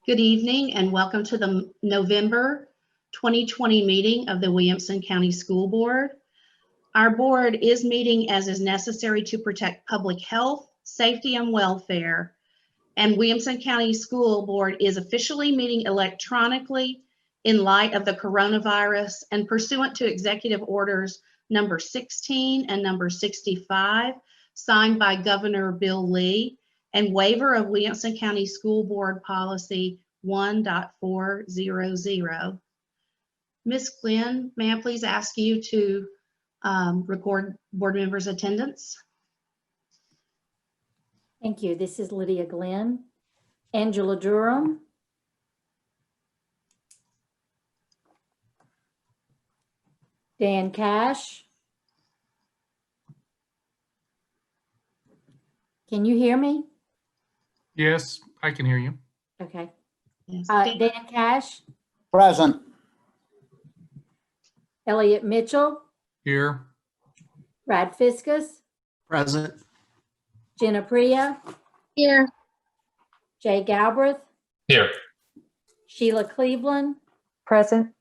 Good evening and welcome to the November 2020 meeting of the Williamson County School Board. Our board is meeting as is necessary to protect public health, safety, and welfare. And Williamson County School Board is officially meeting electronically in light of the coronavirus and pursuant to Executive Orders number 16 and number 65, signed by Governor Bill Lee, and waiver of Williamson County School Board Policy 1.400. Ms. Glenn, may I please ask you to record board members' attendance? Thank you. This is Lydia Glenn. Angela Durham. Dan Cash. Can you hear me? Yes, I can hear you. Okay. Yes. Dan Cash, Present. Elliot Mitchell, Here. Brad Fiskus, Present. Jenna Priya, Here. Jay Galbraith, Here. Sheila Cleveland, Present.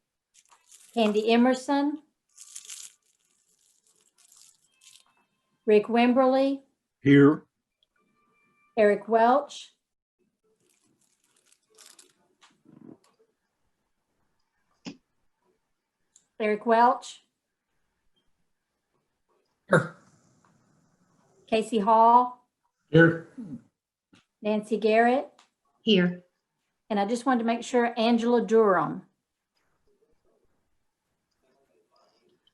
Candy Emerson, Rick Wimberly, Here. Eric Welch, Here. Casey Hall, Here. Nancy Garrett, Here. and I just wanted to make sure Angela Durham.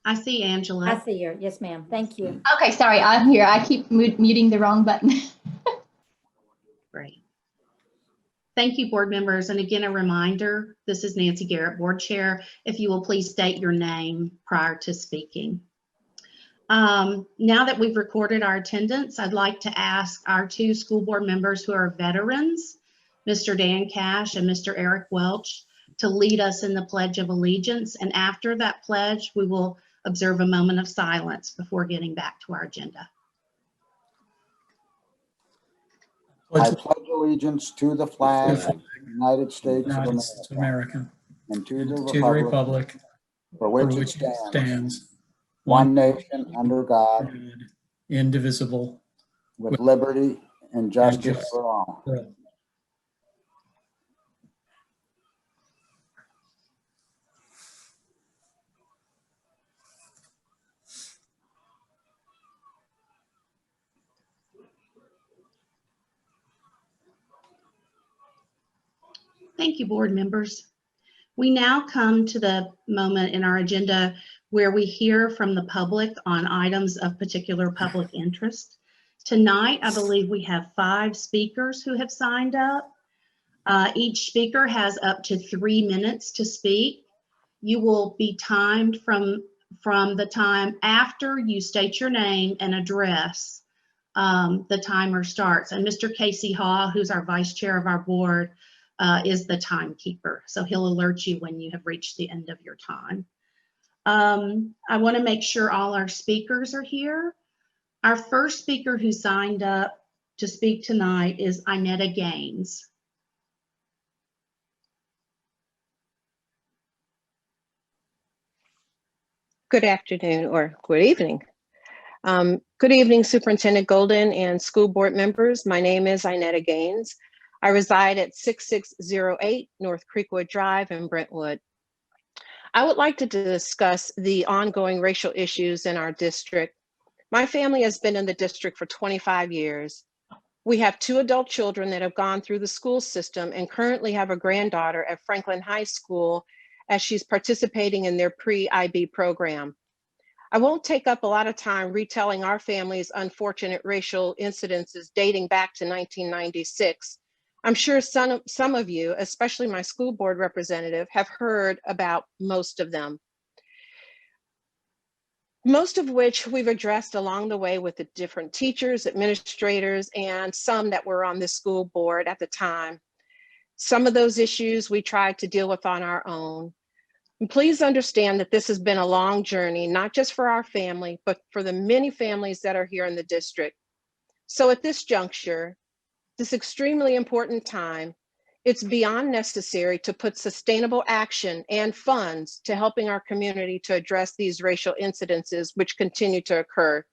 I see Angela. I see her. Yes, ma'am. Thank you. Okay, sorry, I'm here. I keep muting the wrong button. Great. Thank you, board members. And again, a reminder, this is Nancy Garrett, board chair. If you will please state your name prior to speaking. Now that we've recorded our attendance, I'd like to ask our two school board members who are veterans, Mr. Dan Cash and Mr. Eric Welch, to lead us in the Pledge of Allegiance. And after that pledge, we will observe a moment of silence before getting back to our agenda. I pledge allegiance to the flag of the United States of America and to the republic for which it stands, one nation under God, indivisible, with liberty and justice for all. Thank you, board members. We now come to the moment in our agenda where we hear from the public on items of particular public interest. Tonight, I believe we have 5 speakers who have signed up. Each speaker has up to 3 minutes to speak. You will be timed from the time after you state your name and address. The timer starts. And Mr. Casey Haw, who's our vice chair of our board, is the timekeeper. So he'll alert you when you have reached the end of your time. I want to make sure all our speakers are here. Our first speaker who signed up to speak tonight is Annette Gaines. Good afternoon or good evening. Good evening, Superintendent Golden and school board members. My name is Annette Gaines. I reside at 6608 North Creekwood Drive in Brentwood. I would like to discuss the ongoing racial issues in our district. My family has been in the district for 25 years. We have 2 adult children that have gone through the school system and currently have a granddaughter at Franklin High School as she's participating in their pre-IB program. I won't take up a lot of time retelling our family's unfortunate racial incidences dating back to 1996. I'm sure some of you, especially my school board representative, have heard about most of them. Most of which we've addressed along the way with the different teachers, administrators, and some that were on the school board at the time. Some of those issues we tried to deal with on our own. And please understand that this has been a long journey, not just for our family, but for the many families that are here in the district. So at this juncture, this extremely important time, It's beyond necessary to put sustainable action and funds to helping our community to address these racial incidences which continue to occur.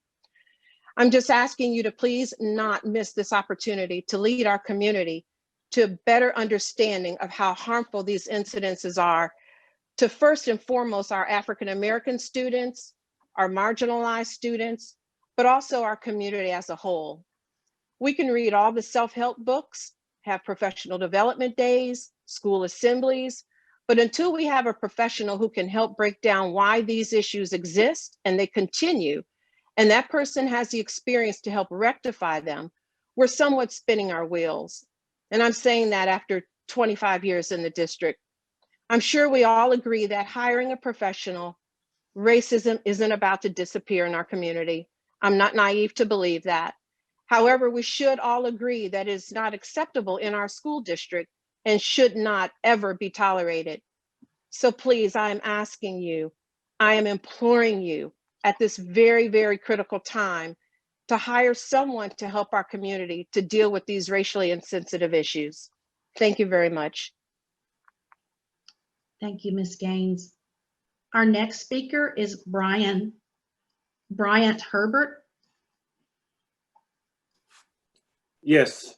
I'm just asking you to please not miss this opportunity to lead our community to a better understanding of how harmful these incidences are to first and foremost our African-American students, our marginalized students, but also our community as a whole. We can read all the self-help books, have professional development days, school assemblies, but until we have a professional who can help break down why these issues exist and they continue, and that person has the experience to help rectify them, we're somewhat spinning our wheels. And I'm saying that after 25 years in the district. I'm sure we all agree that hiring a professional, racism isn't about to disappear in our community. I'm not naive to believe that. However, we should all agree that it is not acceptable in our school district and should not ever be tolerated. So please, I am asking you, I am imploring you at this very, very critical time to hire someone to help our community to deal with these racially insensitive issues. Thank you very much. Thank you, Ms. Gaines. Our next speaker is Bryant Herbert. Yes.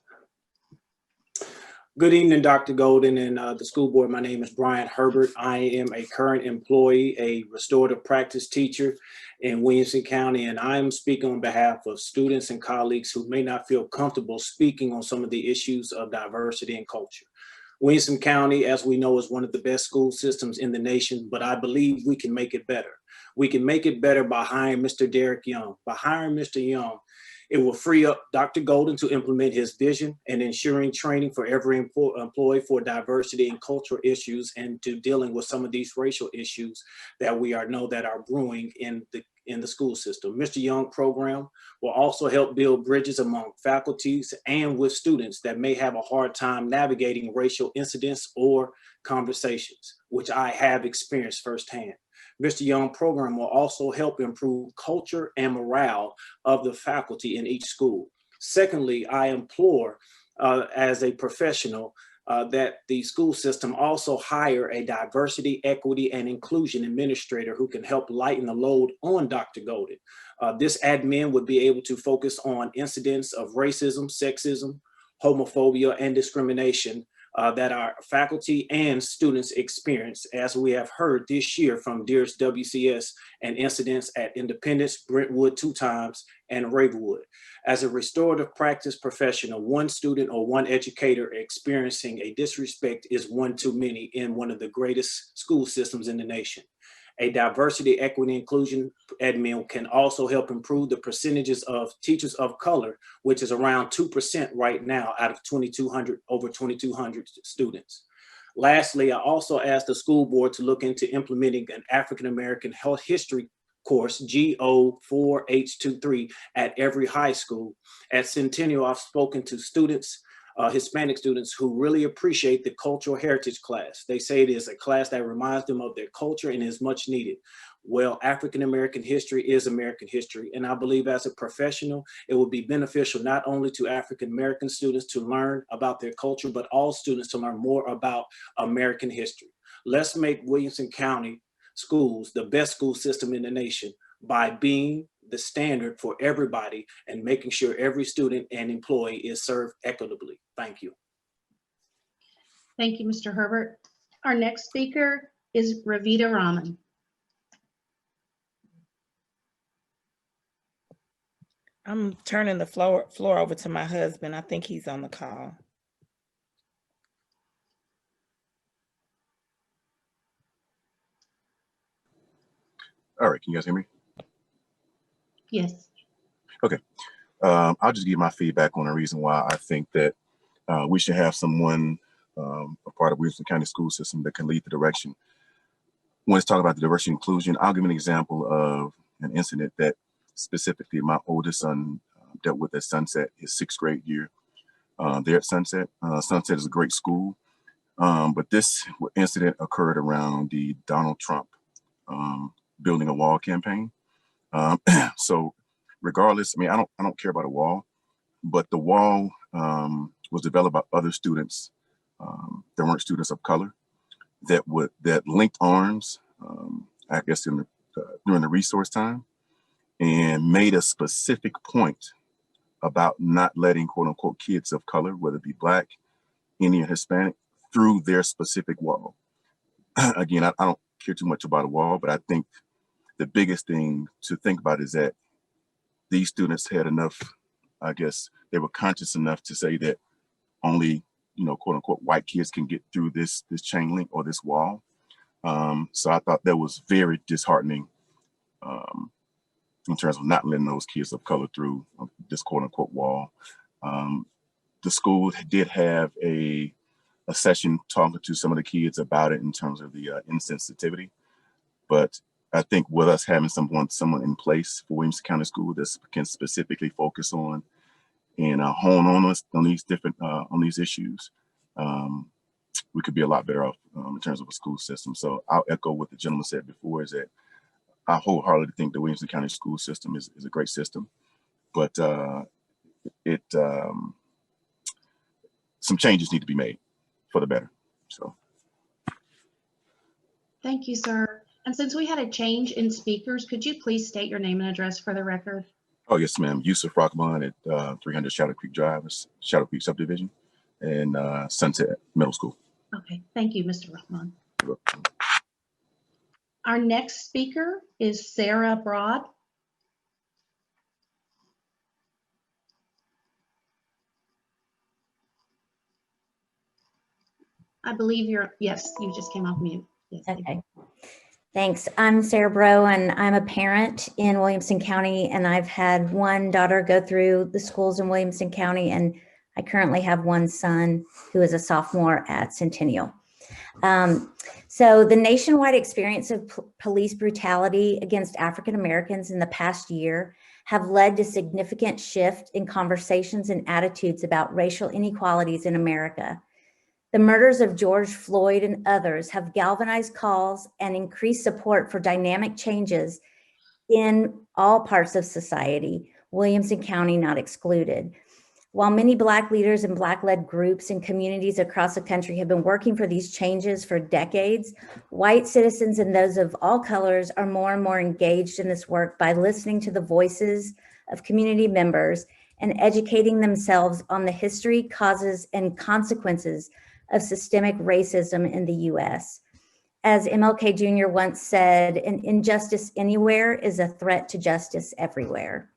Good evening, Dr. Golden and the school board. My name is Bryant Herbert. I am a current employee, a restorative practice teacher in Williamson County, and I am speaking on behalf of students and colleagues who may not feel comfortable speaking on some of the issues of diversity and culture. Williamson County, as we know, is one of the best school systems in the nation, but I believe we can make it better. We can make it better by hiring Mr. Derek Young. By hiring Mr. Young, it will free up Dr. Golden to implement his vision and ensuring training for every employee for diversity and cultural issues and to dealing with some of these racial issues that we know that are brewing in the school system. Mr. Young program will also help build bridges among faculties and with students that may have a hard time navigating racial incidents or conversations, which I have experienced firsthand. Mr. Young program will also help improve culture and morale of the faculty in each school. Secondly, I implore as a professional that the school system also hire a diversity, equity, and inclusion administrator who can help lighten the load on Dr. Golden. This admin would be able to focus on incidents of racism, sexism, homophobia, and discrimination that our faculty and students experience, as we have heard this year from Dearest WCS and incidents at Independence, Brentwood 2 times, and Ravenwood. As a restorative practice professional, one student or one educator experiencing a disrespect is one too many in one of the greatest school systems in the nation. A diversity, equity, inclusion admin can also help improve the percentages of teachers of color, which is around 2% right now out of over 2,200 students. Lastly, I also asked the school board to look into implementing an African-American health history course, GO4H23, at every high school. At Centennial, I've spoken to students, Hispanic students who really appreciate the cultural heritage class. They say it is a class that reminds them of their culture and is much needed. Well, African-American history is American history. And I believe as a professional, it would be beneficial not only to African-American students to learn about their culture, but all students to learn more about American history. Let's make Williamson County schools the best school system in the nation by being the standard for everybody and making sure every student and employee is served equitably. Thank you. Thank you, Mr. Herbert. Our next speaker is Raquel Rahman. I'm turning the floor over to my husband. I think he's on the call. All right, can you guys hear me? Yes. Okay, I'll just give my feedback on the reason why I think that we should have someone, a part of Williamson County school system that can lead the direction. When it's talking about the diversity and inclusion, I'll give an example of an incident that specifically my oldest son dealt with at Sunset, his 6th grade year there at Sunset. Sunset is a great school, but this incident occurred around the Donald Trump building a wall campaign. So regardless, I mean, I don't care about a wall, but the wall was developed by other students there weren't students of color that linked arms, I guess during the resource time, and made a specific point about not letting quote unquote kids of color, whether it be Black, Indian, Hispanic, through their specific wall. Again, I don't care too much about a wall, but I think the biggest thing to think about is that these students had enough, I guess they were conscious enough to say that only, quote unquote, white kids can get through this chain link or this wall. So I thought that was very disheartening in terms of not letting those kids of color through this quote unquote wall. The school did have a session talking to some of the kids about it in terms of the insensitivity. But I think with us having someone in place for Williamson County School that can specifically focus on and hone on these different on these issues, we could be a lot better off in terms of a school system. So I'll echo what the gentleman said before, is that I wholeheartedly think the Williamson County school system is a great system, but some changes need to be made for the better. So. Thank you, sir. And since we had a change in speakers, could you please state your name and address for the record? Oh, yes, ma'am. Yusuf Rahman at 300 Shadow Creek Drive, Shadow Creek Subdivision, and Sunset Middle School. Okay, thank you, Mr. Rahman. Our next speaker is Sarah Broad. I believe yes, you just came off mute. Yes, Okay. Thanks. I'm Sarah Bro, and I'm a parent in Williamson County, and I've had one daughter go through the schools in Williamson County, and I currently have one son who is a sophomore at Centennial. So the nationwide experience of police brutality against African Americans in the past year have led to significant shift in conversations and attitudes about racial inequalities in America. The murders of George Floyd and others have galvanized calls and increased support for dynamic changes in all parts of society, Williamson County not excluded. While many Black leaders and Black-led groups and communities across the country have been working for these changes for decades, white citizens and those of all colors are more and more engaged in this work by listening to the voices of community members and educating themselves on the history, causes, and consequences of systemic racism in the US. As MLK Jr. once said, an injustice anywhere is a threat to justice everywhere.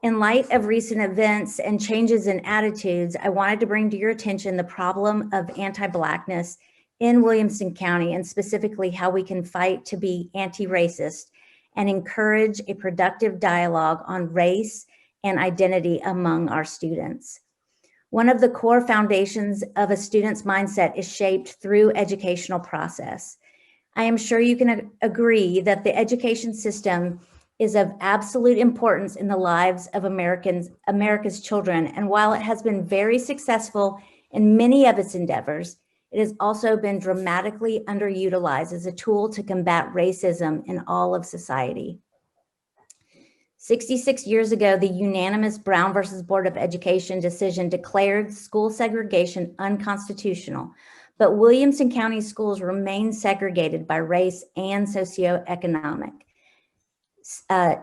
In light of recent events and changes in attitudes, I wanted to bring to your attention the problem of anti-Blackness in Williamson County, and specifically how we can fight to be anti-racist and encourage a productive dialogue on race and identity among our students. One of the core foundations of a student's mindset is shaped through educational process. I am sure you can agree that the education system is of absolute importance in the lives of America's children. And while it has been very successful in many of its endeavors, it has also been dramatically underutilized as a tool to combat racism in all of society. 66 years ago, the unanimous Brown versus Board of Education decision declared school segregation unconstitutional, but Williamson County schools remain segregated by race and socioeconomic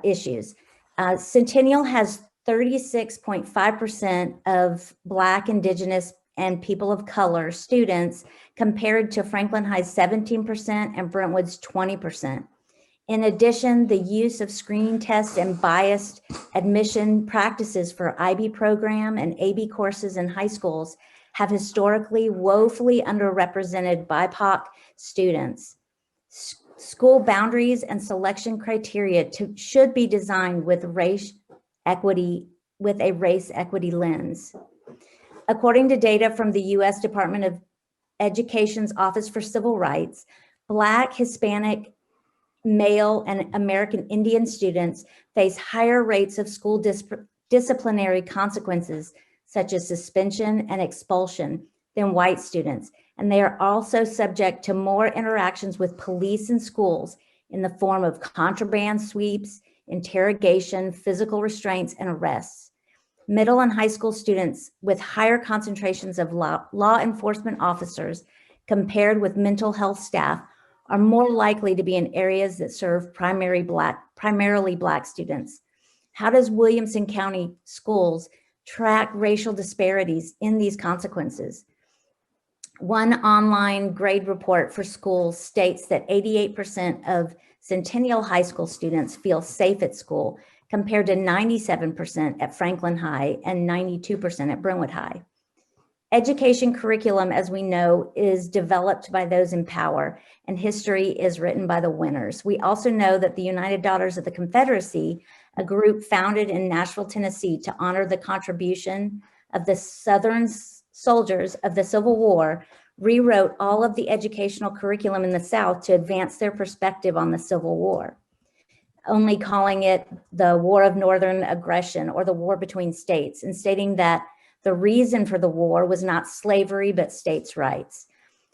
issues. Centennial has 36.5% of Black, Indigenous, and people of color students compared to Franklin High's 17% and Brentwood's 20%. In addition, the use of screening tests and biased admission practices for IB program and AB courses in high schools have historically woefully underrepresented BIPOC students. School boundaries and selection criteria should be designed with race equity, with a race equity lens. According to data from the U.S. Department of Education's Office for Civil Rights, Black, Hispanic, male, and American Indian students face higher rates of school disciplinary consequences, such as suspension and expulsion, than white students. And they are also subject to more interactions with police and schools in the form of contraband sweeps, interrogation, physical restraints, and arrests. Middle and high school students with higher concentrations of law enforcement officers compared with mental health staff are more likely to be in areas that serve primarily Black students. How does Williamson County Schools track racial disparities in these consequences? One online grade report for schools states that 88% of Centennial High School students feel safe at school, compared to 97% at Franklin High and 92% at Brentwood High. Education curriculum, as we know, is developed by those in power, and history is written by the winners. We also know that the United Daughters of the Confederacy, a group founded in Nashville, Tennessee, to honor the contribution of the Southern soldiers of the Civil War, rewrote all of the educational curriculum in the South to advance their perspective on the Civil War, only calling it the War of Northern Aggression or the War between states, and stating that the reason for the war was not slavery, but states' rights.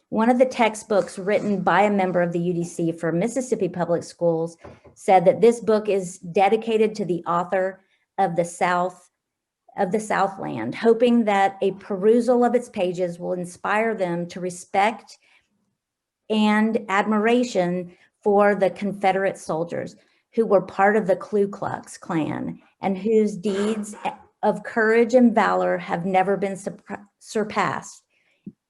One of the textbooks written by a member of the UDC for Mississippi Public Schools said that this book is dedicated to the author of the Southland, hoping that a perusal of its pages will inspire them to respect and admiration for the Confederate soldiers who were part of the Ku Klux Klan and whose deeds of courage and valor have never been surpassed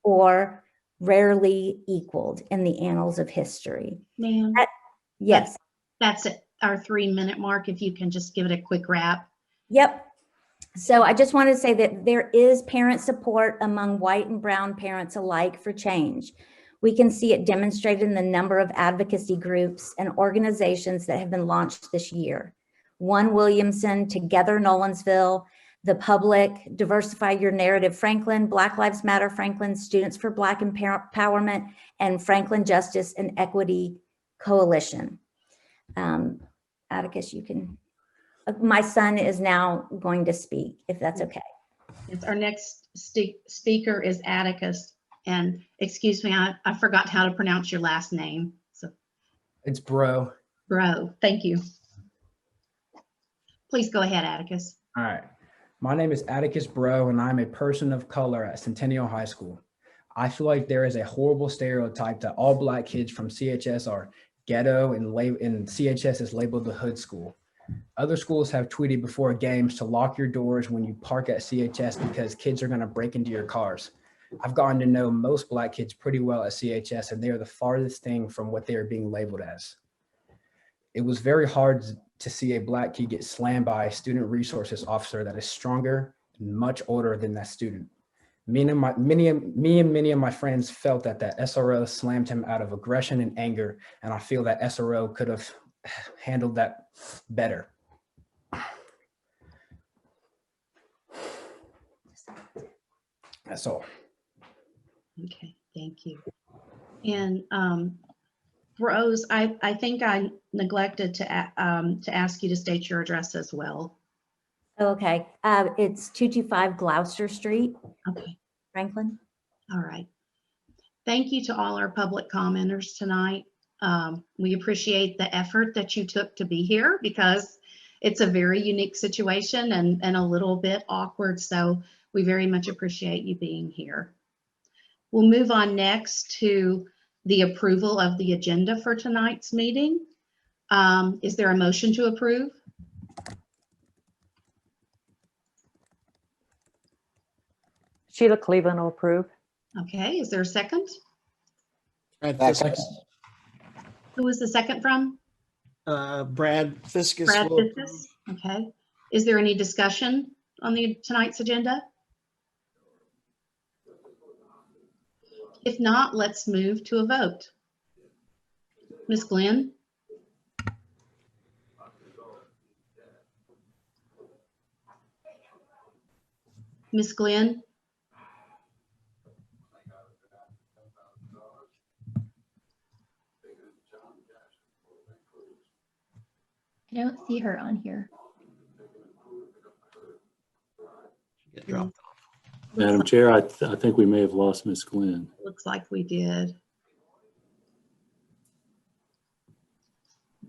or rarely equaled in the annals of history. Ma'am? Yes. That's it, our 3-minute mark. If you can just give it a quick wrap. Yep. So I just want to say that there is parent support among white and brown parents alike for change. We can see it demonstrated in the number of advocacy groups and organizations that have been launched this year. One Williamson, Together Nolensville, The Public, Diversify Your Narrative Franklin, Black Lives Matter Franklin, Students for Black Empowerment, and Franklin Justice and Equity Coalition. Atticus, you can, my son is now going to speak, if that's okay. Yes, our next speaker is Atticus. And excuse me, I forgot how to pronounce your last name. So It's Bro. Bro, thank you. Please go ahead, Atticus. All right. My name is Atticus Bro, and I'm a person of color at Centennial High School. I feel like there is a horrible stereotype that all Black kids from CHS are ghetto, and CHS is labeled the hood school. Other schools have tweeted before games to lock your doors when you park at CHS because kids are going to break into your cars. I've gotten to know most Black kids pretty well at CHS, and they are the farthest thing from what they are being labeled as. It was very hard to see a Black kid get slammed by a student resources officer that is stronger and much older than that student. Many of my friends felt that SRO slammed him out of aggression and anger, and I feel that SRO could have handled that better. That's all. Okay, thank you. And Rose, I think I neglected to ask you to state your address as well. Okay, it's 225 Gloucester Street. Okay. Franklin. All right. Thank you to all our public commenters tonight. We appreciate the effort that you took to be here because it's a very unique situation and a little bit awkward. So we very much appreciate you being here. We'll move on next to the approval of the agenda for tonight's meeting. Is there a motion to approve? Sheila Cleveland will approve. Okay, is there a second? Second. Who was the second from? Brad Fiskus. Brad Fiskus. Okay. Is there any discussion on tonight's agenda? If not, let's move to a vote. Ms. Glenn? Ms. Glenn? I don't see her on here. Get dropped off. Madam Chair, I think we may have lost Ms. Glenn. Looks like we did.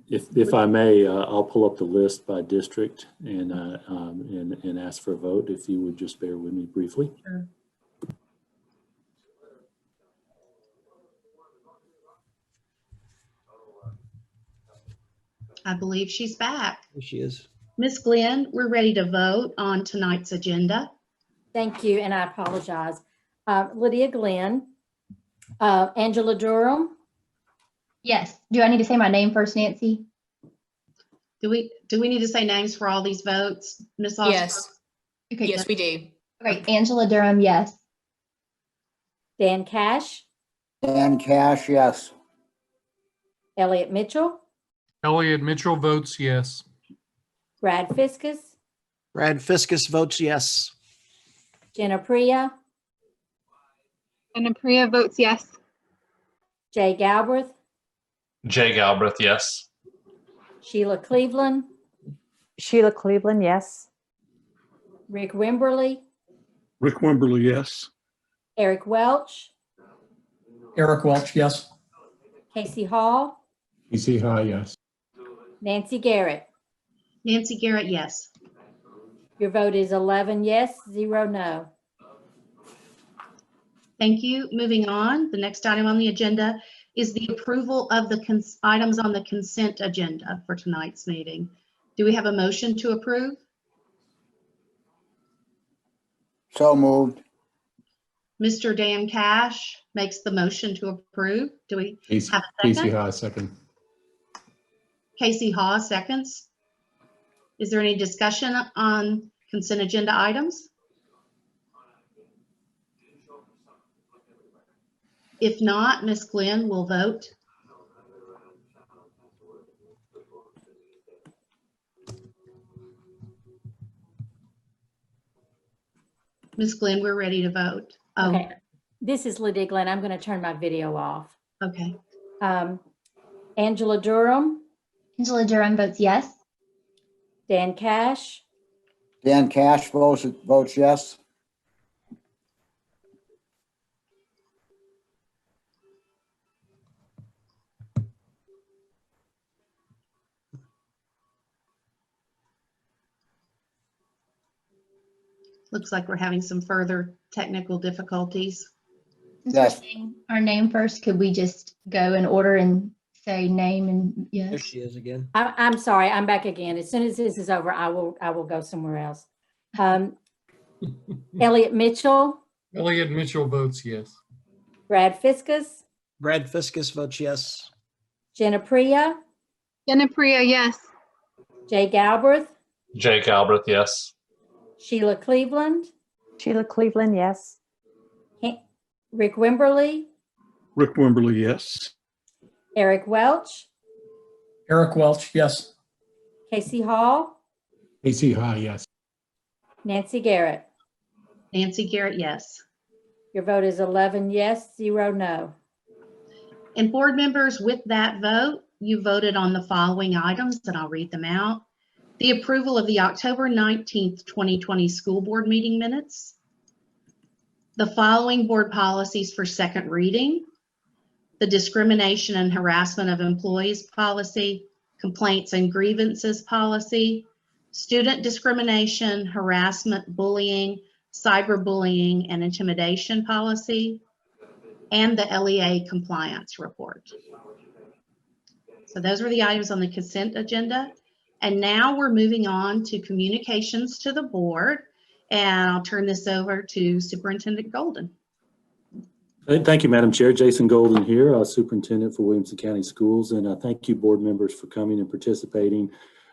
If I may, I'll pull up the list by district and ask for a vote, if you would just bear with me briefly. Sure. I believe she's back. Here she is. Miss Glenn, we're ready to vote on tonight's agenda. Thank you, and I apologize. Lydia Glenn, Angela Durham. Yes. Do I need to say my name first, Nancy? Do we need to say names for all these votes, Miss Osborne? Yes. Okay. Yes, we do. Okay. Angela Durham, yes. Dan Cash, Dan Cash, yes. Elliot Mitchell, Elliot Mitchell votes yes. Brad Fiskus, Brad Fiskus votes yes. Jenna Priya, Jenna Priya votes yes. Jay Galbraith, Jay Galbraith, yes. Sheila Cleveland, Sheila Cleveland, yes. Rick Wimberly, Rick Wimberly, yes. Eric Welch, Eric Welch, yes. Casey Hall, PC High, yes. Nancy Garrett. Nancy Garrett, yes. Your vote is 11 yes, 0 no. Thank you. Moving on, the next item on the agenda is the approval of the items on the consent agenda for tonight's meeting. Do we have a motion to approve? So moved. Mr. Dan Cash makes the motion to approve. Do we have a second? Casey High, second. Casey Hawes seconds. Is there any discussion on consent agenda items? If not, Ms. Glenn will vote. Ms. Glenn, we're ready to vote. Oh, Okay. This is Lydia Glenn. I'm going to turn my video off. okay. Angela Durham, Angela Durham votes yes. Dan Cash, Dan Cash votes yes. Looks like we're having some further technical difficulties. Since Yes. we're saying our name first, could we just go in order and say name and There yes? she is again. I'm sorry, I'm back again. As soon as this is over, I will go somewhere else. Elliot Mitchell, Elliot Mitchell votes yes. Brad Fiskus, Brad Fiskus votes yes. Jenna Priya, Jenna Priya, yes. Jay Galbraith, Jay Galbraith, yes. Sheila Cleveland, Sheila Cleveland, yes. Rick Wimberly, Rick Wimberly, yes. Eric Welch, Eric Welch, yes. Casey Hall, PC High, yes. Nancy Garrett. Nancy Garrett, yes. Your vote is 11 yes, 0 no. And board members, with that vote, you voted on the following items, and I'll read them out. The approval of the October 19th, 2020 school board meeting minutes. The following board policies for second reading. The discrimination and harassment of employees policy, complaints and grievances policy, student discrimination, harassment, bullying, cyberbullying, and intimidation policy, and the LEA compliance report. So those were the items on the consent agenda. And now we're moving on to communications to the board. And I'll turn this over to Superintendent Golden. Thank you, Madam Chair. Jason Golden here, Superintendent for Williamson County Schools, and thank you, board members, for coming and participating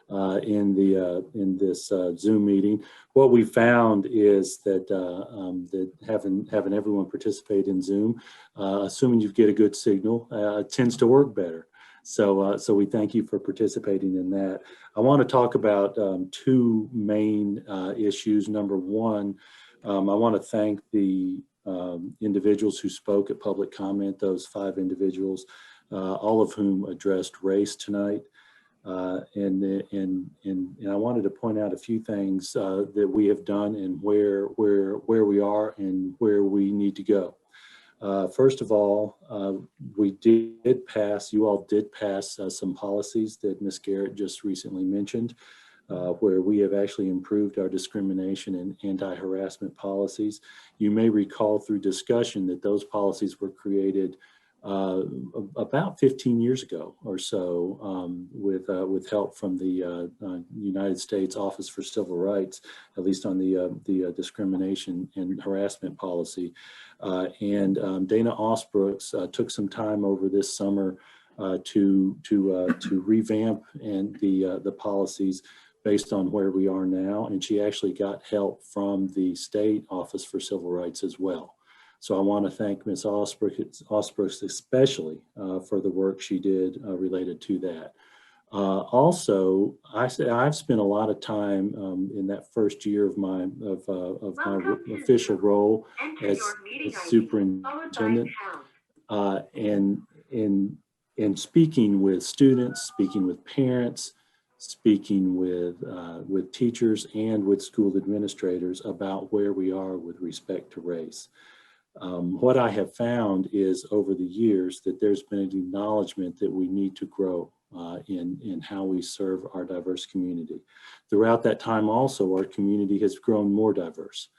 in this Zoom meeting. What we found is that that having everyone participate in Zoom, assuming you get a good signal, tends to work better. So we thank you for participating in that. I want to talk about two main issues. Number one, I want to thank the individuals who spoke at public comment, those 5 individuals, all of whom addressed race tonight. And I wanted to point out a few things that we have done and where we are and where we need to go. First of all, we did pass, you all did pass some policies that Ms. Garrett just recently mentioned, where we have actually improved our discrimination and anti-harassment policies. You may recall through discussion that those policies were created about 15 years ago or so, with help from the United States Office for Civil Rights, at least on the discrimination and harassment policy. Dana Osbrooks took some time over this summer to revamp the policies based on where we are now, and she actually got help from the State Office for Civil Rights as well. So I want to thank Ms. Osbrooks especially for the work she did related to that. Also, I've spent a lot of time in that first year of my official role as superintendent, and in speaking with students, speaking with parents, speaking with teachers and with school administrators about where we are with respect to race. What I have found is over the years that there's been an acknowledgement that we need to grow in how we serve our diverse community. Throughout that time also, our community has grown more diverse.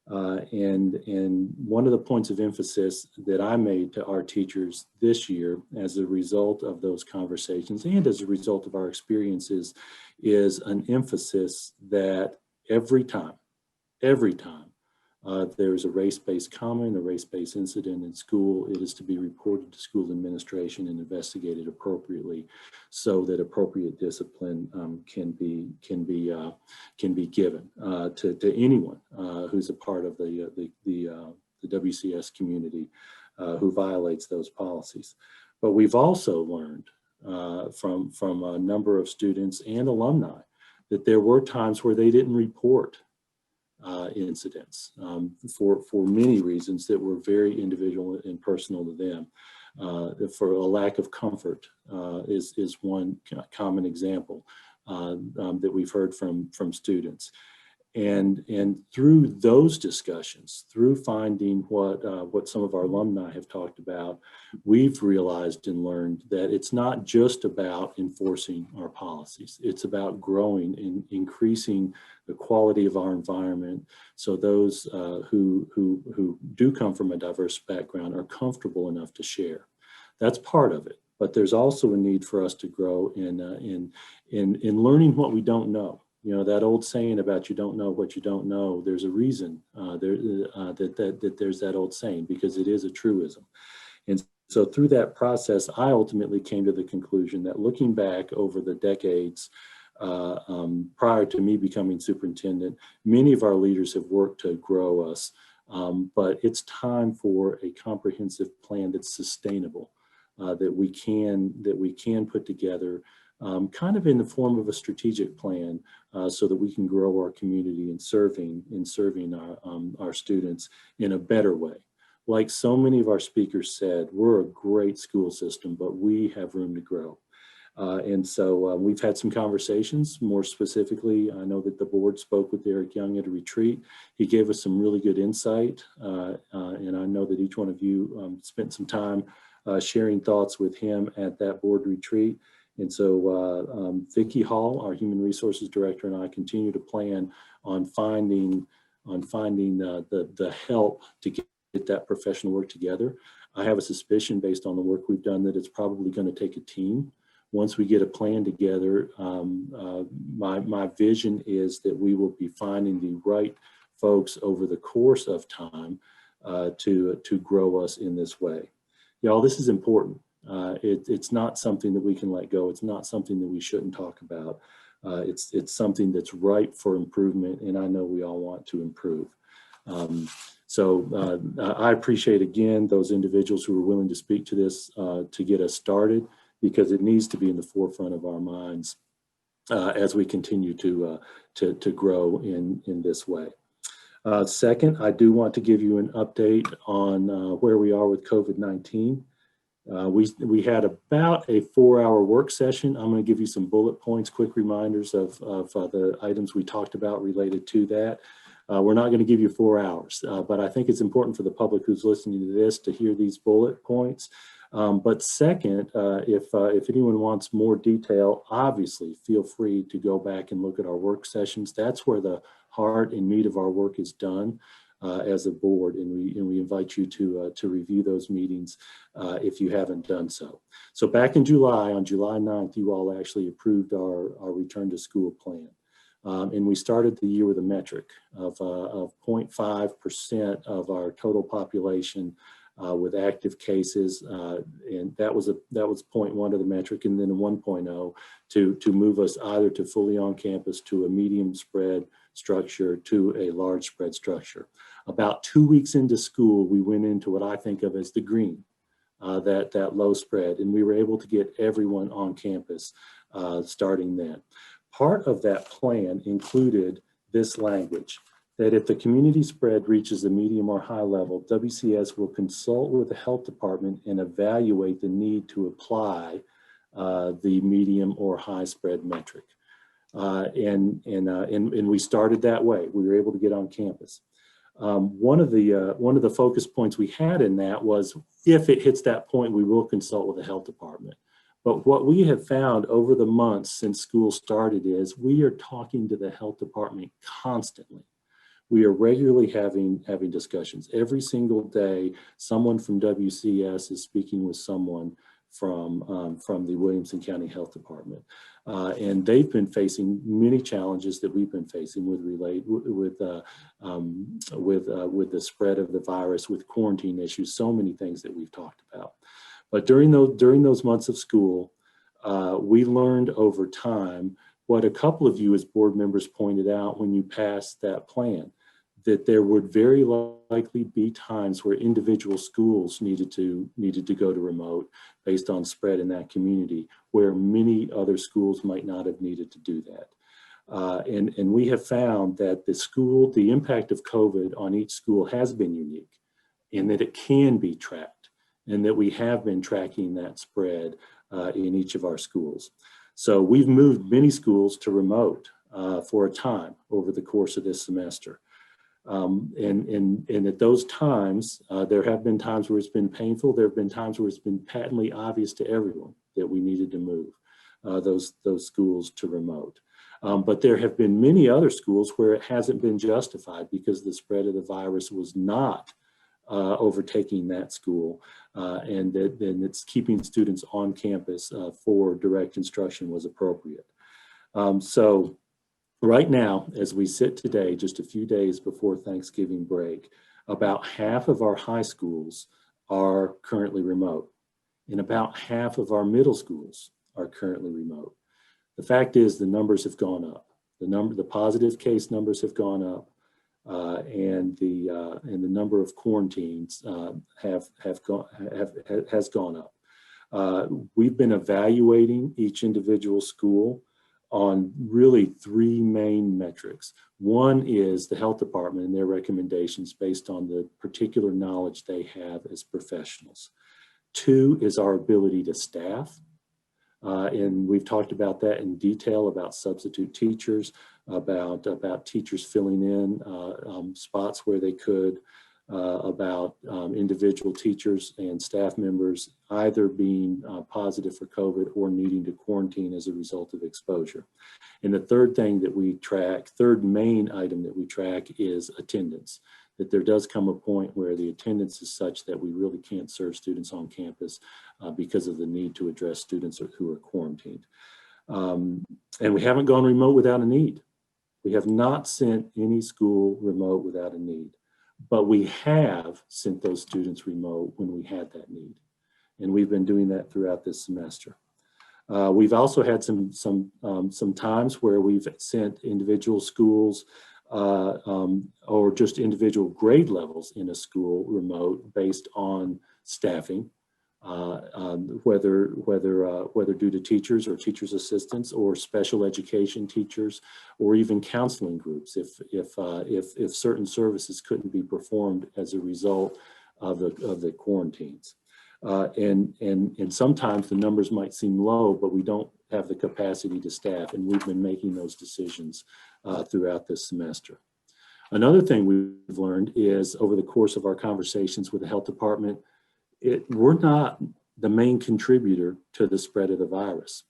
And one of the points of emphasis that I made to our teachers this year as a result of those conversations and as a result of our experiences is an emphasis that every time there's a race-based comment, a race-based incident in school, it is to be reported to school administration and investigated appropriately so that appropriate discipline can be given to anyone who's a part of the WCS community who violates those policies. But we've also learned from a number of students and alumni that there were times where they didn't report incidents for many reasons that were very individual and personal to them. For a lack of comfort is one common example that we've heard from students. And through those discussions, through finding what some of our alumni have talked about, we've realized and learned that it's not just about enforcing our policies. It's about growing and increasing the quality of our environment so those who do come from a diverse background are comfortable enough to share. That's part of it. But there's also a need for us to grow in learning what we don't know. You know, that old saying about you don't know what you don't know, there's a reason that there's that old saying, because it is a truism. And so through that process, I ultimately came to the conclusion that looking back over the decades prior to me becoming superintendent, many of our leaders have worked to grow us, but it's time for a comprehensive plan that's sustainable, that we can put together kind of in the form of a strategic plan so that we can grow our community in serving our students in a better way. Like so many of our speakers said, we're a great school system, but we have room to grow. And so we've had some conversations. More specifically, I know that the board spoke with Eric Young at a retreat. He gave us some really good insight. And I know that each one of you spent some time sharing thoughts with him at that board retreat. And so Vicki Hall, our Human Resources Director, and I continue to plan on finding the help to get that professional work together. I have a suspicion based on the work we've done that it's probably going to take a team. Once we get a plan together, my vision is that we will be finding the right folks over the course of time to grow us in this way. Y'all, this is important. It's not something that we can let go. It's not something that we shouldn't talk about. It's something that's ripe for improvement, and I know we all want to improve. So I appreciate, again, those individuals who are willing to speak to this to get us started, because it needs to be in the forefront of our minds as we continue to grow in this way. Second, I do want to give you an update on where we are with COVID-19. We had about a 4-hour work session. I'm going to give you some bullet points, quick reminders of the items we talked about related to that. We're not going to give you 4 hours, but I think it's important for the public who's listening to this to hear these bullet points But second, if anyone wants more detail, obviously feel free to go back and look at our work sessions. That's where the heart and meat of our work is done as a board, and we invite you to review those meetings if you haven't done so. So back in July, on July 9th, you all actually approved our return to school plan. And we started the year with a metric of 0.5% of our total population with active cases, and that was 0.1 of the metric, and then a 1.0 to move us either to fully on campus, to a medium spread structure, to a large spread structure. About 2 weeks into school, we went into what I think of as the green, that low spread, and we were able to get everyone on campus starting then. Part of that plan included this language, that if the community spread reaches a medium or high level, WCS will consult with the health department and evaluate the need to apply the medium or high spread metric. And we started that way. We were able to get on campus. One of the focus points we had in that was, if it hits that point, we will consult with the health department. But what we have found over the months since school started is we are talking to the health department constantly. We are regularly having discussions. Every single day, someone from WCS is speaking with someone from the Williamson County Health Department. And they've been facing many challenges that we've been facing with the spread of the virus, with quarantine issues, so many things that we've talked about. But during those months of school, we learned over time what a couple of you as board members pointed out when you passed that plan, that there would very likely be times where individual schools needed to go to remote based on spread in that community, where many other schools might not have needed to do that. And we have found that the impact of COVID on each school has been unique, in that it can be tracked, and that we have been tracking that spread in each of our schools. So we've moved many schools to remote for a time over the course of this semester. And at those times, there have been times where it's been painful. There have been times where it's been patently obvious to everyone that we needed to move those schools to remote. But there have been many other schools where it hasn't been justified because the spread of the virus was not overtaking that school, and it's keeping students on campus for direct instruction was appropriate. So right now, as we sit today, just a few days before Thanksgiving break, about half of our high schools are currently remote, and about half of our middle schools are currently remote. The fact is, the numbers have gone up. The positive case numbers have gone up. And the number of quarantines has gone up. We've been evaluating each individual school on really three main metrics. One is the health department and their recommendations based on the particular knowledge they have as professionals. Two is our ability to staff. And we've talked about that in detail, about substitute teachers, about teachers filling in spots where they could, about individual teachers and staff members either being positive for COVID or needing to quarantine as a result of exposure. And the third thing that we track, third main item that we track, is attendance. That there does come a point where the attendance is such that we really can't serve students on campus because of the need to address students who are quarantined. And we haven't gone remote without a need. We have not sent any school remote without a need, but we have sent those students remote when we had that need. And we've been doing that throughout this semester. We've also had some times where we've sent individual schools or just individual grade levels in a school remote based on staffing, whether due to teachers or teachers' assistants or special education teachers, or even counseling groups if certain services couldn't be performed as a result of the quarantines. And sometimes the numbers might seem low, but we don't have the capacity to staff, and we've been making those decisions throughout this semester. Another thing we've learned is over the course of our conversations with the health department, we're not the main contributor to the spread of the virus.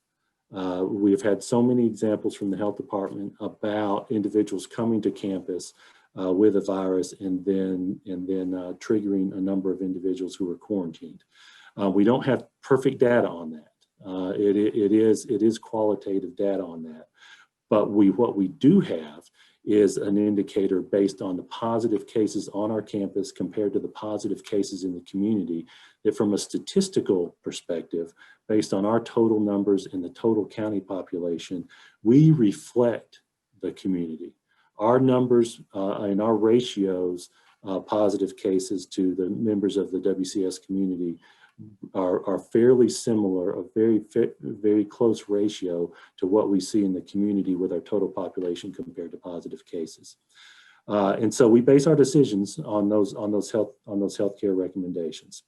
We've had so many examples from the health department about individuals coming to campus with a virus and then triggering a number of individuals who were quarantined. We don't have perfect data on that. It is qualitative data on that. But what we do have is an indicator based on the positive cases on our campus compared to the positive cases in the community, that from a statistical perspective, based on our total numbers and the total county population, we reflect the community. Our numbers and our ratios, positive cases to the members of the WCS community are fairly similar, a very close ratio to what we see in the community with our total population compared to positive cases. And so we base our decisions on those healthcare recommendations.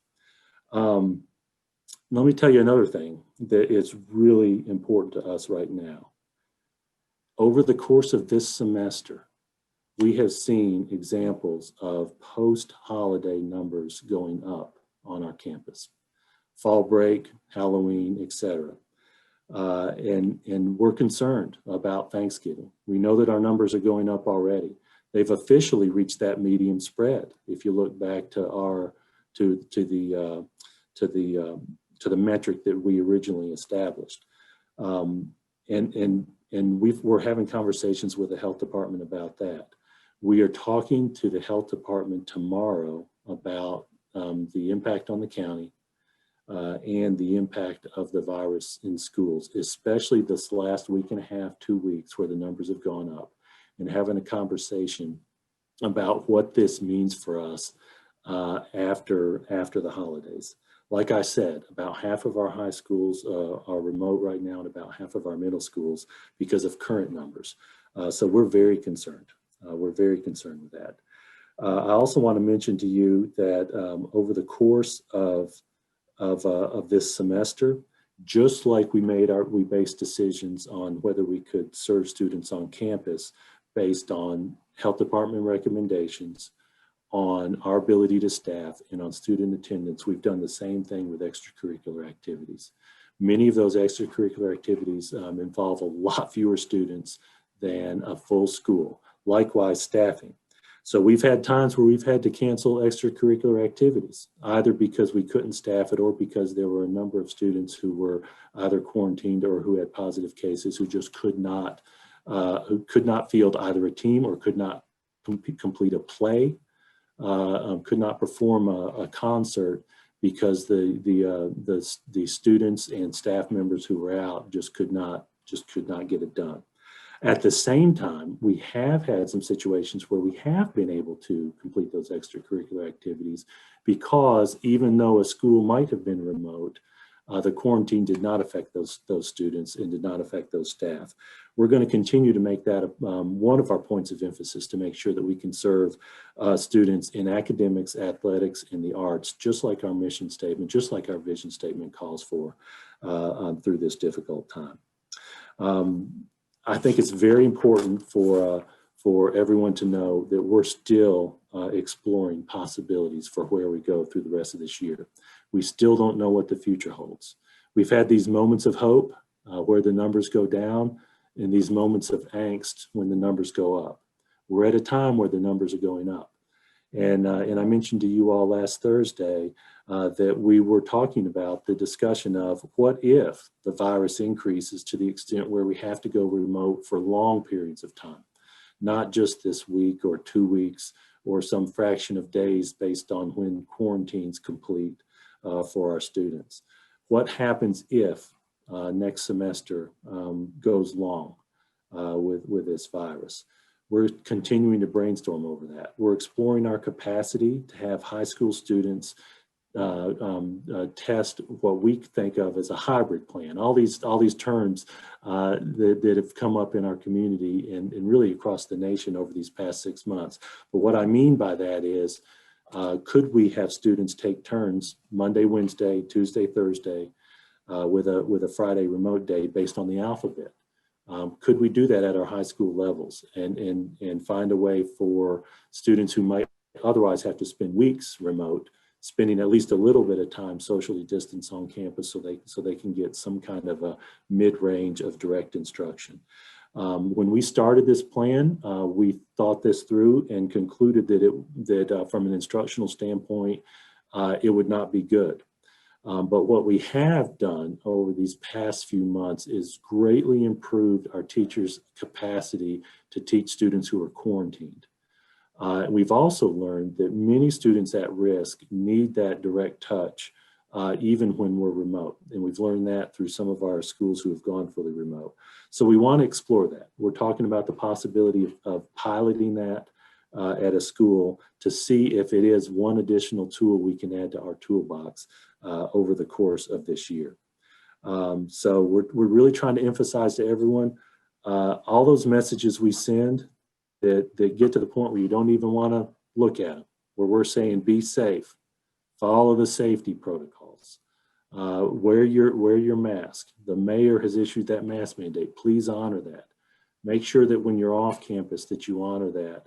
Let me tell you another thing that is really important to us right now. Over the course of this semester, we have seen examples of post-holiday numbers going up on our campus. Fall break, Halloween, etc. And we're concerned about Thanksgiving. We know that our numbers are going up already. They've officially reached that medium spread. If you look back to the metric that we originally established, and we're having conversations with the health department about that. We are talking to the health department tomorrow about the impact on the county and the impact of the virus in schools, especially this last week and a half, 2 weeks, where the numbers have gone up, and having a conversation about what this means for us after the holidays. Like I said, about half of our high schools are remote right now, and about half of our middle schools because of current numbers. So we're very concerned. We're very concerned with that. I also want to mention to you that over the course of this semester, just like we based decisions on whether we could serve students on campus based on health department recommendations, on our ability to staff, and on student attendance, we've done the same thing with extracurricular activities. Many of those extracurricular activities involve a lot fewer students than a full school. Likewise, staffing. So we've had times where we've had to cancel extracurricular activities, either because we couldn't staff it or because there were a number of students who were either quarantined or who had positive cases who just could not field either a team or could not complete a play, could not perform a concert because the students and staff members who were out just could not get it done. At the same time, we have had some situations where we have been able to complete those extracurricular activities because even though a school might have been remote, the quarantine did not affect those students and did not affect those staff. We're going to continue to make that one of our points of emphasis to make sure that we can serve students in academics, athletics, and the arts, just like our mission statement, just like our vision statement calls for through this difficult time. I think it's very important for everyone to know that we're still exploring possibilities for where we go through the rest of this year. We still don't know what the future holds. We've had these moments of hope where the numbers go down and these moments of angst when the numbers go up. We're at a time where the numbers are going up. And I mentioned to you all last Thursday that we were talking about the discussion of what if the virus increases to the extent where we have to go remote for long periods of time, not just this week or 2 weeks or some fraction of days based on when quarantine's complete for our students. What happens if next semester goes long with this virus? We're continuing to brainstorm over that. We're exploring our capacity to have high school students test what we think of as a hybrid plan. All these terms that have come up in our community and really across the nation over these past 6 months. But what I mean by that is, could we have students take turns Monday, Wednesday, Tuesday, Thursday, with a Friday remote day based on the alphabet? Could we do that at our high school levels and find a way for students who might otherwise have to spend weeks remote spending at least a little bit of time socially distanced on campus so they can get some kind of a mid-range of direct instruction. When we started this plan, we thought this through and concluded that from an instructional standpoint, it would not be good. But what we have done over these past few months is greatly improved our teachers' capacity to teach students who are quarantined. We've also learned that many students at risk need that direct touch even when we're remote. And we've learned that through some of our schools who have gone fully remote. So we want to explore that. We're talking about the possibility of piloting that at a school to see if it is one additional tool we can add to our toolbox over the course of this year. So we're really trying to emphasize to everyone, all those messages we send that get to the point where you don't even want to look at them, where we're saying be safe, follow the safety protocols, wear your mask. The mayor has issued that mask mandate. Please honor that. Make sure that when you're off campus that you honor that.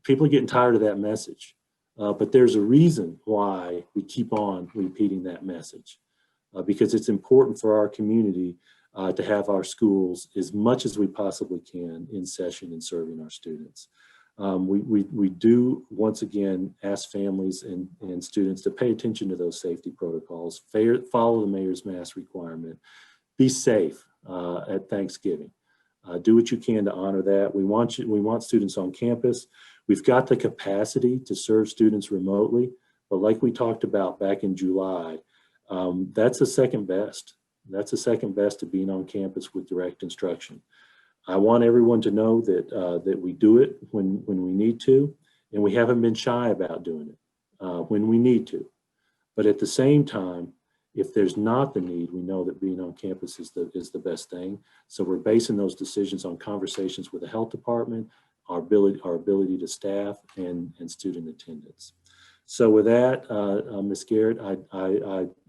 People are getting tired of that message, but there's a reason why we keep on repeating that message, because it's important for our community to have our schools as much as we possibly can in session and serving our students. We do once again ask families and students to pay attention to those safety protocols, follow the mayor's mask requirement, be safe at Thanksgiving. Do what you can to honor that. We want students on campus. We've got the capacity to serve students remotely, but like we talked about back in July, that's the second best. That's the second best to being on campus with direct instruction. I want everyone to know that we do it when we need to, and we haven't been shy about doing it when we need to. But at the same time, if there's not the need, we know that being on campus is the best thing. So we're basing those decisions on conversations with the health department, our ability to staff, and student attendance. So with that, Ms. Garrett,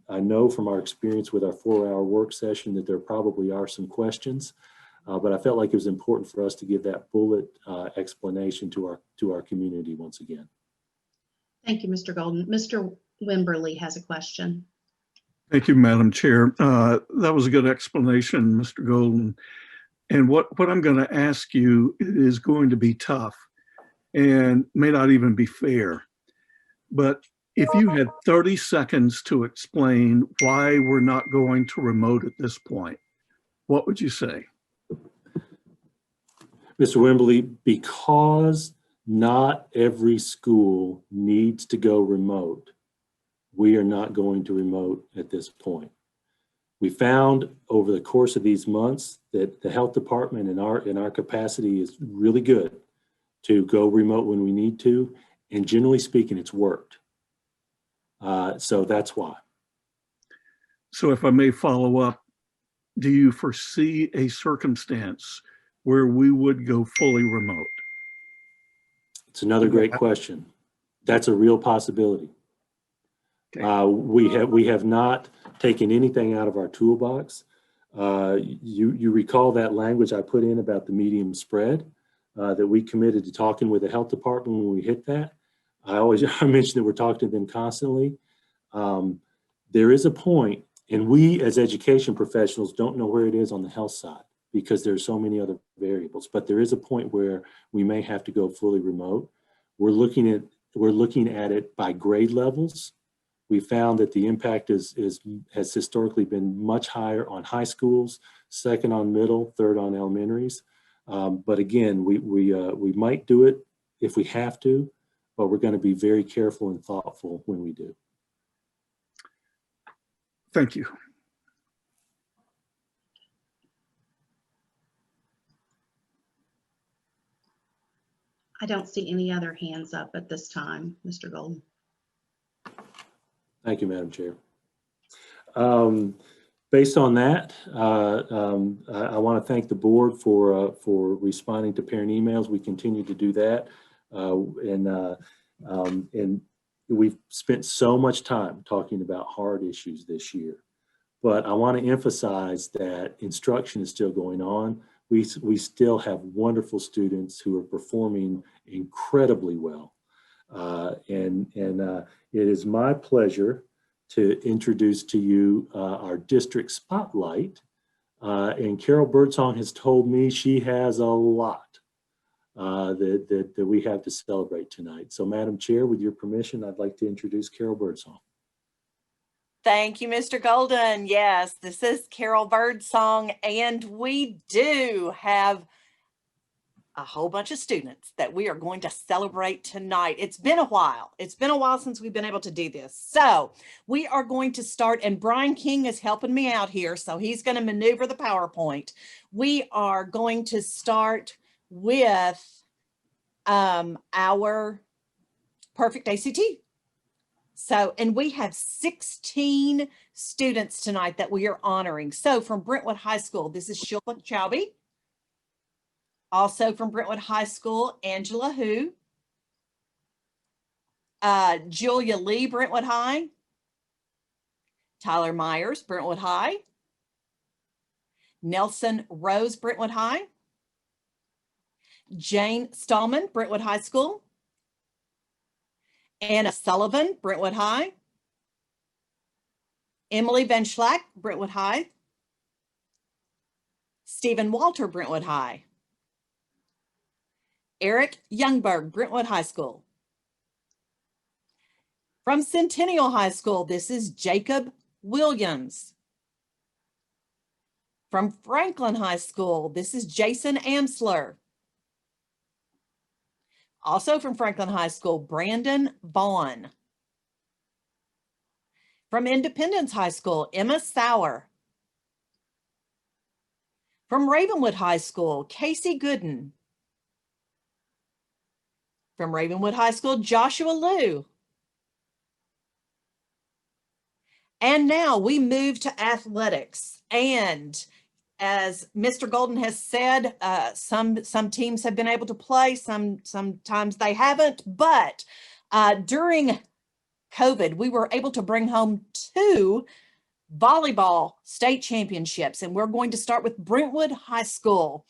I know from our experience with our 4-hour work session that there probably are some questions, but I felt like it was important for us to give that bullet explanation to our community once again. Thank you, Mr. Golden. Mr. Wimberly has a question. Thank you, Madam Chair. That was a good explanation, Mr. Golden. And what I'm going to ask you is going to be tough and may not even be fair. But if you had 30 seconds to explain why we're not going to remote at this point, what would you say? Mr. Wimberly, because not every school needs to go remote, we are not going to remote at this point. We found over the course of these months that the health department in our capacity is really good to go remote when we need to, and generally speaking, it's worked. So that's why. So if I may follow up, do you foresee a circumstance where we would go fully remote? It's another great question. That's a real possibility. Okay. We have not taken anything out of our toolbox. You recall that language I put in about the medium spread that we committed to talking with the health department when we hit that. I mention that we're talking to them constantly. There is a point, and we as education professionals don't know where it is on the health side because there's so many other variables, but there is a point where we may have to go fully remote. We're looking at it by grade levels. We found that the impact has historically been much higher on high schools, second on middle, third on elementaries. But again, we might do it if we have to, but we're going to be very careful and thoughtful when we do. Thank you. I don't see any other hands up at this time, Mr. Golden. Thank you, Madam Chair. Based on that, I want to thank the board for responding to parent emails. We continue to do that, and we've spent so much time talking about hard issues this year. But I want to emphasize that instruction is still going on. We still have wonderful students who are performing incredibly well. It is my pleasure to introduce to you our district spotlight. And Carol Birdsong has told me she has a lot that we have to celebrate tonight. So Madam Chair, with your permission, I'd like to introduce Carol Birdsong. Thank you, Mr. Golden. Yes, this is Carol Birdsong, and we do have a whole bunch of students that we are going to celebrate tonight. It's been a while. It's been a while since we've been able to do this. So we are going to start, and Brian King is helping me out here, so he's going to maneuver the PowerPoint. We are going to start with our perfect ACT. So, and we have 16 students tonight that we are honoring. So from Brentwood High School, this is Shilpa Chowbey. Also from Brentwood High School, Angela Hu. Julia Lee, Brentwood High. Tyler Myers, Brentwood High. Nelson Rose, Brentwood High. Jane Stallman, Brentwood High School. Anna Sullivan, Brentwood High. Emily Van Schlack, Brentwood High. Stephen Walter, Brentwood High. Eric Youngberg, Brentwood High School. From Centennial High School, this is Jacob Williams. From Franklin High School, this is Jason Amsler. Also from Franklin High School, Brandon Vaughn. From Independence High School, Emma Sauer. From Ravenwood High School, Casey Gooden. From Ravenwood High School, Joshua Liu. And now we move to athletics. And as Mr. Golden has said, some teams have been able to play, sometimes they haven't, but during COVID, we were able to bring home 2 volleyball state championships. And we're going to start with Brentwood High School,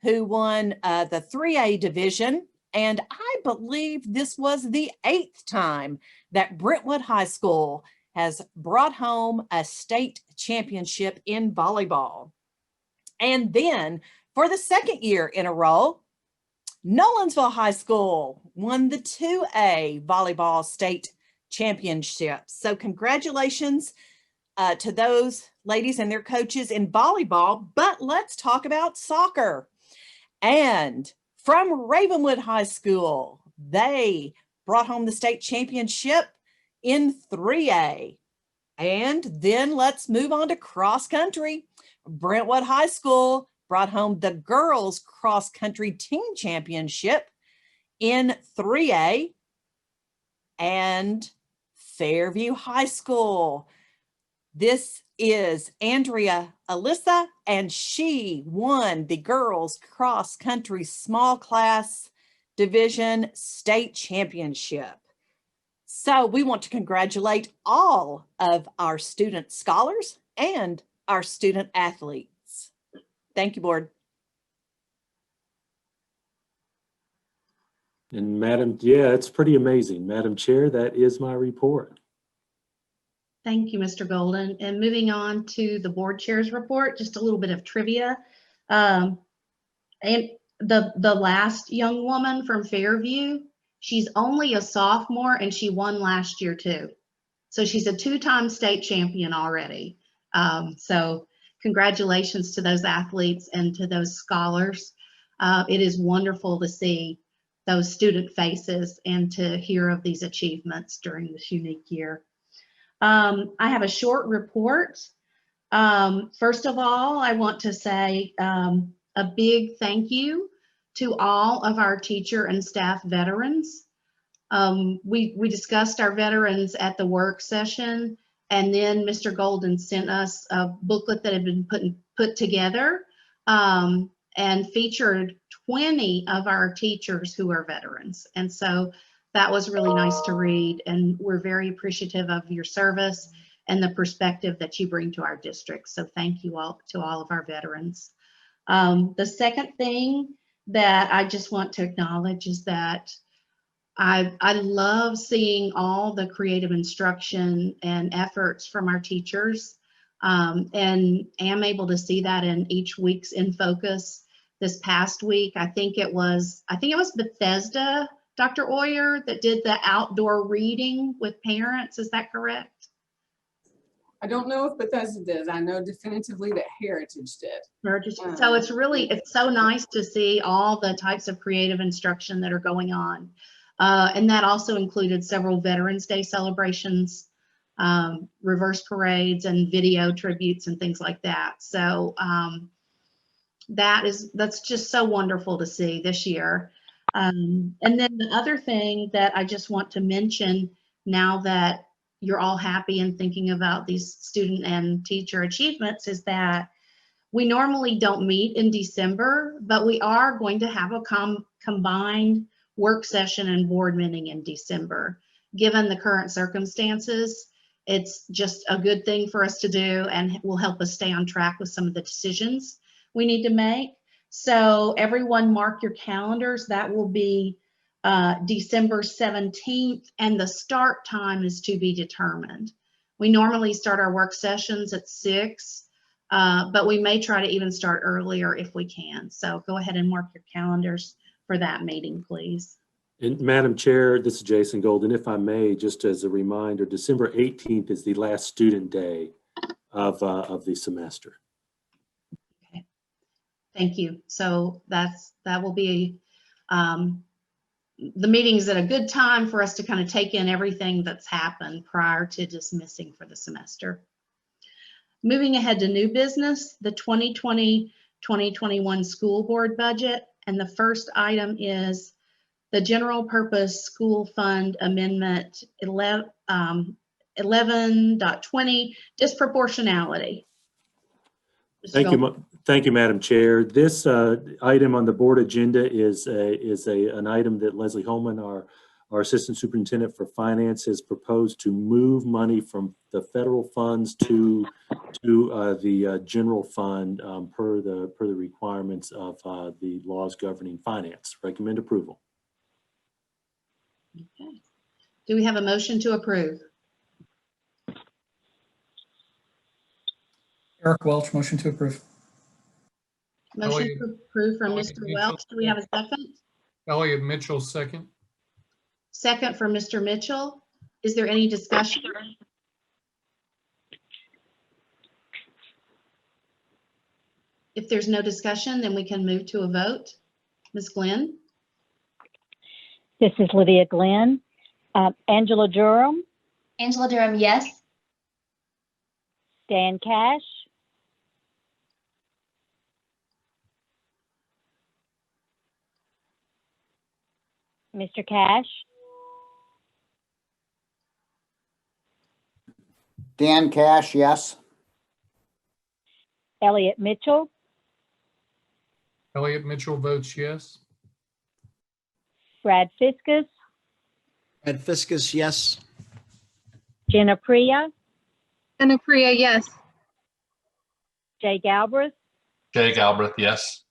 who won the 3A division. And I believe this was the 8th time that Brentwood High School has brought home a state championship in volleyball. And then for the 2nd year in a row, Nolensville High School won the 2A volleyball state championship. So congratulations to those ladies and their coaches in volleyball, but let's talk about soccer. And from Ravenwood High School, they brought home the state championship in 3A. And then let's move on to cross country. Brentwood High School brought home the girls cross country team championship in 3A. And Fairview High School, this is Andrea Alyssa, and she won the girls cross country small class division state championship. So we want to congratulate all of our student scholars and our student athletes. Thank you, board. And Madam, yeah, it's pretty amazing. Madam Chair, that is my report. Thank you, Mr. Golden. And moving on to the board chair's report, just a little bit of trivia. And the last young woman from Fairview, she's only a sophomore and she won last year too. So she's a 2-time state champion already. So congratulations to those athletes and to those scholars. It is wonderful to see those student faces and to hear of these achievements during this unique year. I have a short report. First of all, I want to say a big thank you to all of our teacher and staff veterans. We discussed our veterans at the work session, and then Mr. Golden sent us a booklet that had been put together and featured 20 of our teachers who are veterans. And so that was really nice to read, and we're very appreciative of your service and the perspective that you bring to our district. So thank you all to all of our veterans. The second thing that I just want to acknowledge is that I love seeing all the creative instruction and efforts from our teachers, and am able to see that in each week's In Focus. This past week, I think it was Bethesda, Dr. Oyer, that did the outdoor reading with parents. Is that correct? I don't know if Bethesda did. I know definitively that Heritage did. So it's so nice to see all the types of creative instruction that are going on. And that also included several Veterans Day celebrations, reverse parades, and video tributes and things like that. So that's just so wonderful to see this year. And then the other thing that I just want to mention, now that you're all happy and thinking about these student and teacher achievements, is that we normally don't meet in December, but we are going to have a combined work session and board meeting in December. Given the current circumstances, it's just a good thing for us to do and will help us stay on track with some of the decisions we need to make. So everyone mark your calendars. That will be December 17th, and the start time is to be determined. We normally start our work sessions at 6, but we may try to even start earlier if we can. So go ahead and mark your calendars for that meeting, please. And Madam Chair, this is Jason Golden. If I may, just as a reminder, December 18th is the last student day of the semester. Okay, thank you. So that will be the meeting's at a good time for us to kind of take in everything that's happened prior to dismissing for the semester. Moving ahead to new business, the 2020-2021 school board budget. And the first item is the general purpose school fund amendment 11.20 disproportionality. Thank you, Madam Chair. This item on the board agenda is an item that Leslie Holman, our Assistant Superintendent for Finance, has proposed to move money from the federal funds to the general fund per the requirements of the laws governing finance. Recommend approval. Okay. Do we have a motion to approve? Eric Welch, motion to approve. Motion to approve from Mr. Welch. Do we have a second? Elliot Mitchell, second. Second for Mr. Mitchell. Is there any discussion? If there's no discussion, then we can move to a vote. Ms. Glenn? This is Lydia Glenn. Angela Durham. Angela Durham, yes. Dan Cash. Mr. Cash. Dan Cash, yes. Elliot Mitchell. Elliot Mitchell votes yes. Brad Fiskus. Brad Fiskus, yes. Jenna Priya. Jenna Priya, yes. Jay Galbraith. Jay Galbraith, yes.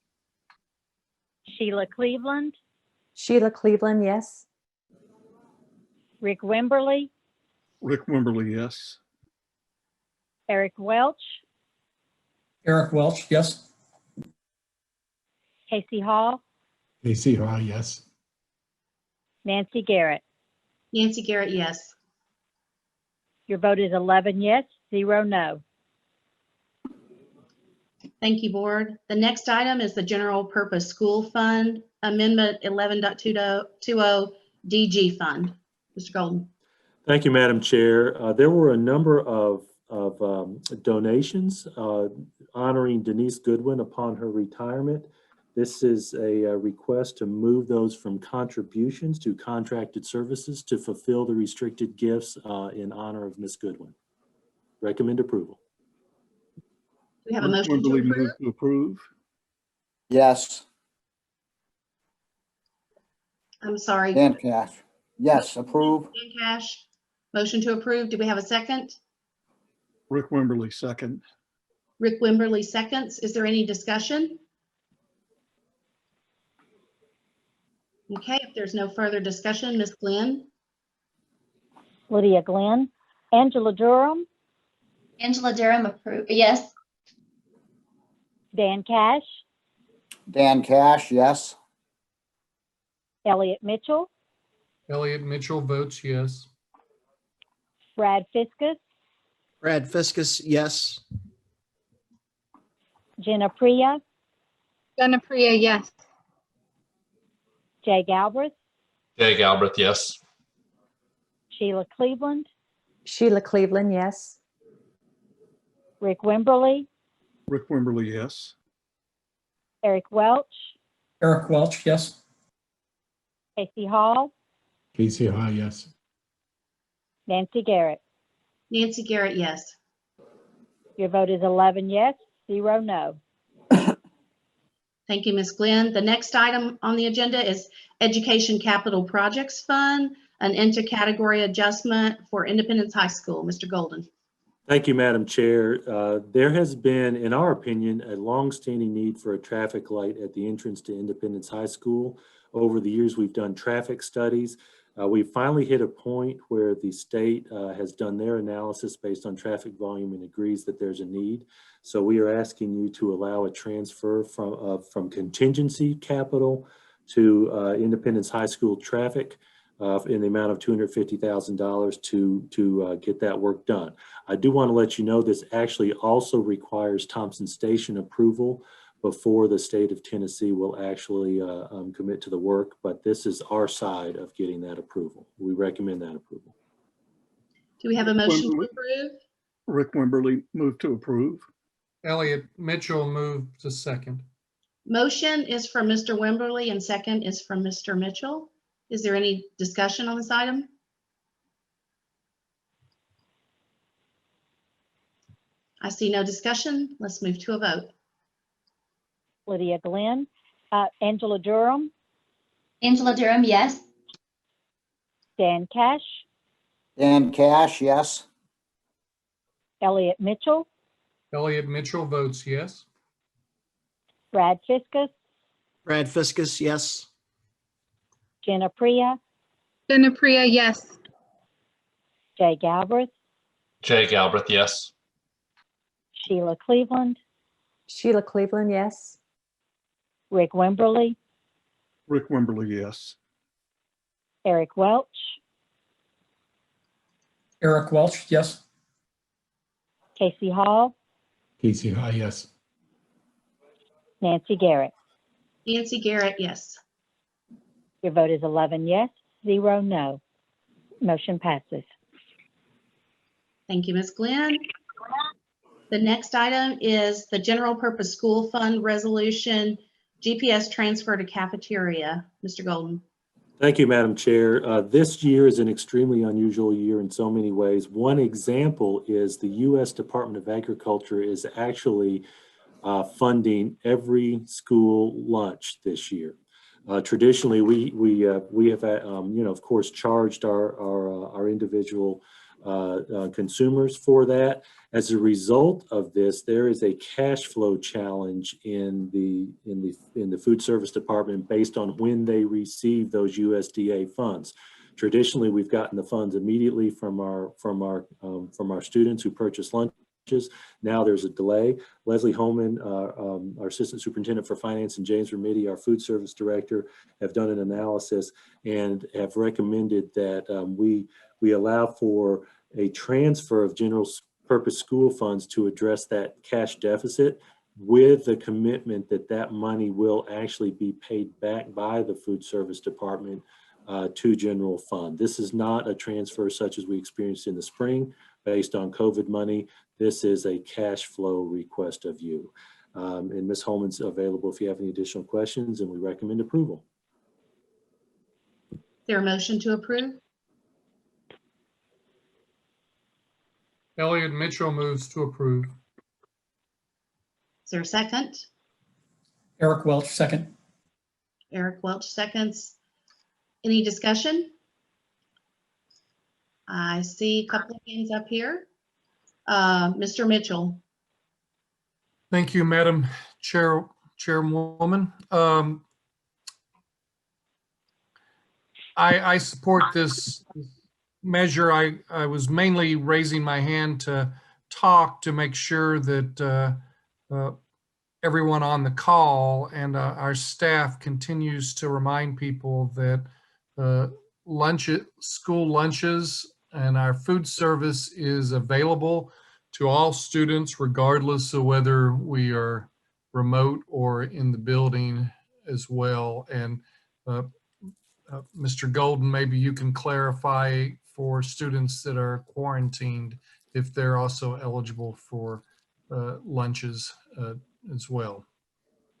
Sheila Cleveland. Sheila Cleveland, yes. Rick Wimberly. Rick Wimberly, yes. Eric Welch. Eric Welch, yes. Casey Hall. Casey Hall, yes. Nancy Garrett. Nancy Garrett, yes. Your vote is 11 yes, 0 no. Thank you, board. The next item is the general purpose school fund amendment 11.20 DG fund. Mr. Golden. Thank you, Madam Chair. There were a number of donations honoring Denise Goodwin upon her retirement. This is a request to move those from contributions to contracted services to fulfill the restricted gifts in honor of Ms. Goodwin. Recommend approval. We have a motion to approve. Move to approve. Yes. I'm sorry. Dan Cash, yes, approve. Dan Cash, motion to approve. Do we have a second? Rick Wimberly, second. Rick Wimberly seconds. Is there any discussion? Okay, if there's no further discussion, Ms. Glenn? Lydia Glenn, Angela Durham, Angela Durham, approve, yes. Dan Cash, Dan Cash, yes. Elliot Mitchell, Elliot Mitchell votes yes. Brad Fiskus, Brad Fiskus, yes. Jenna Priya, Jenna Priya, yes. Jay Galbraith, Jay Galbraith, yes. Sheila Cleveland, Sheila Cleveland, yes. Rick Wimberly, Rick Wimberly, yes. Eric Welch, Eric Welch, yes. Casey Hall, Casey Hall, yes. Nancy Garrett. Nancy Garrett, yes. Your vote is 11 yes, 0 no. Thank you, Ms. Glenn. The next item on the agenda is Education Capital Projects Fund, an intercategory adjustment for Independence High School. Mr. Golden. Thank you, Madam Chair. There has been, in our opinion, a longstanding need for a traffic light at the entrance to Independence High School. Over the years, we've done traffic studies. We finally hit a point where the state has done their analysis based on traffic volume and agrees that there's a need. So we are asking you to allow a transfer from contingency capital to Independence High School traffic in the amount of $250,000 to get that work done. I do want to let you know this actually also requires Thompson Station approval before the state of Tennessee will actually commit to the work, but this is our side of getting that approval. We recommend that approval. Do we have a motion to approve? Rick Wimberly, move to approve. Elliot Mitchell moved to second. Motion is from Mr. Wimberly and second is from Mr. Mitchell. Is there any discussion on this item? I see no discussion. Let's move to a vote. Lydia Glenn, Angela Durham, Angela Durham, yes. Dan Cash, Dan Cash, yes. Elliot Mitchell, Elliot Mitchell votes yes. Brad Fiskus, Brad Fiskus, yes. Jenna Priya, Jenna Priya, yes. Jay Galbraith, Jay Galbraith, yes. Sheila Cleveland, Sheila Cleveland, yes. Rick Wimberly, Rick Wimberly, yes. Eric Welch, Eric Welch, yes. Casey Hall, Casey Hall, yes. Nancy Garrett. Nancy Garrett, yes. Your vote is 11 yes, 0 no. Motion passes. Thank you, Ms. Glenn. The next item is the General Purpose School Fund Resolution, GPS transfer to cafeteria. Mr. Golden. Thank you, Madam Chair. This year is an extremely unusual year in so many ways. One example is the U.S. Department of Agriculture is actually funding every school lunch this year. Traditionally, we have of course charged our individual consumers for that. As a result of this, there is a cash flow challenge in the food service department based on when they receive those USDA funds. Traditionally, we've gotten the funds immediately from our students who purchase lunches. Now there's a delay. Leslie Holman, our Assistant Superintendent for Finance, and James Remedy, our Food Service Director, have done an analysis and have recommended that we allow for a transfer of general purpose school funds to address that cash deficit, with the commitment that that money will actually be paid back by the food service department to general fund. This is not a transfer such as we experienced in the spring based on COVID money. This is a cash flow request of you. And Ms. Holman's available if you have any additional questions, and we recommend approval. Is there a motion to approve? Elliot Mitchell moves to approve. Is there a second? Eric Welch, second. Eric Welch seconds. Any discussion? I see a couple of hands up here. Mr. Mitchell. Thank you, Madam Chairwoman. I support this measure. I was mainly raising my hand to talk to make sure that everyone on the call and our staff continues to remind people that school lunches and our food service is available to all students, regardless of whether we are remote or in the building as well. And Mr. Golden, maybe you can clarify for students that are quarantined if they're also eligible for lunches as well.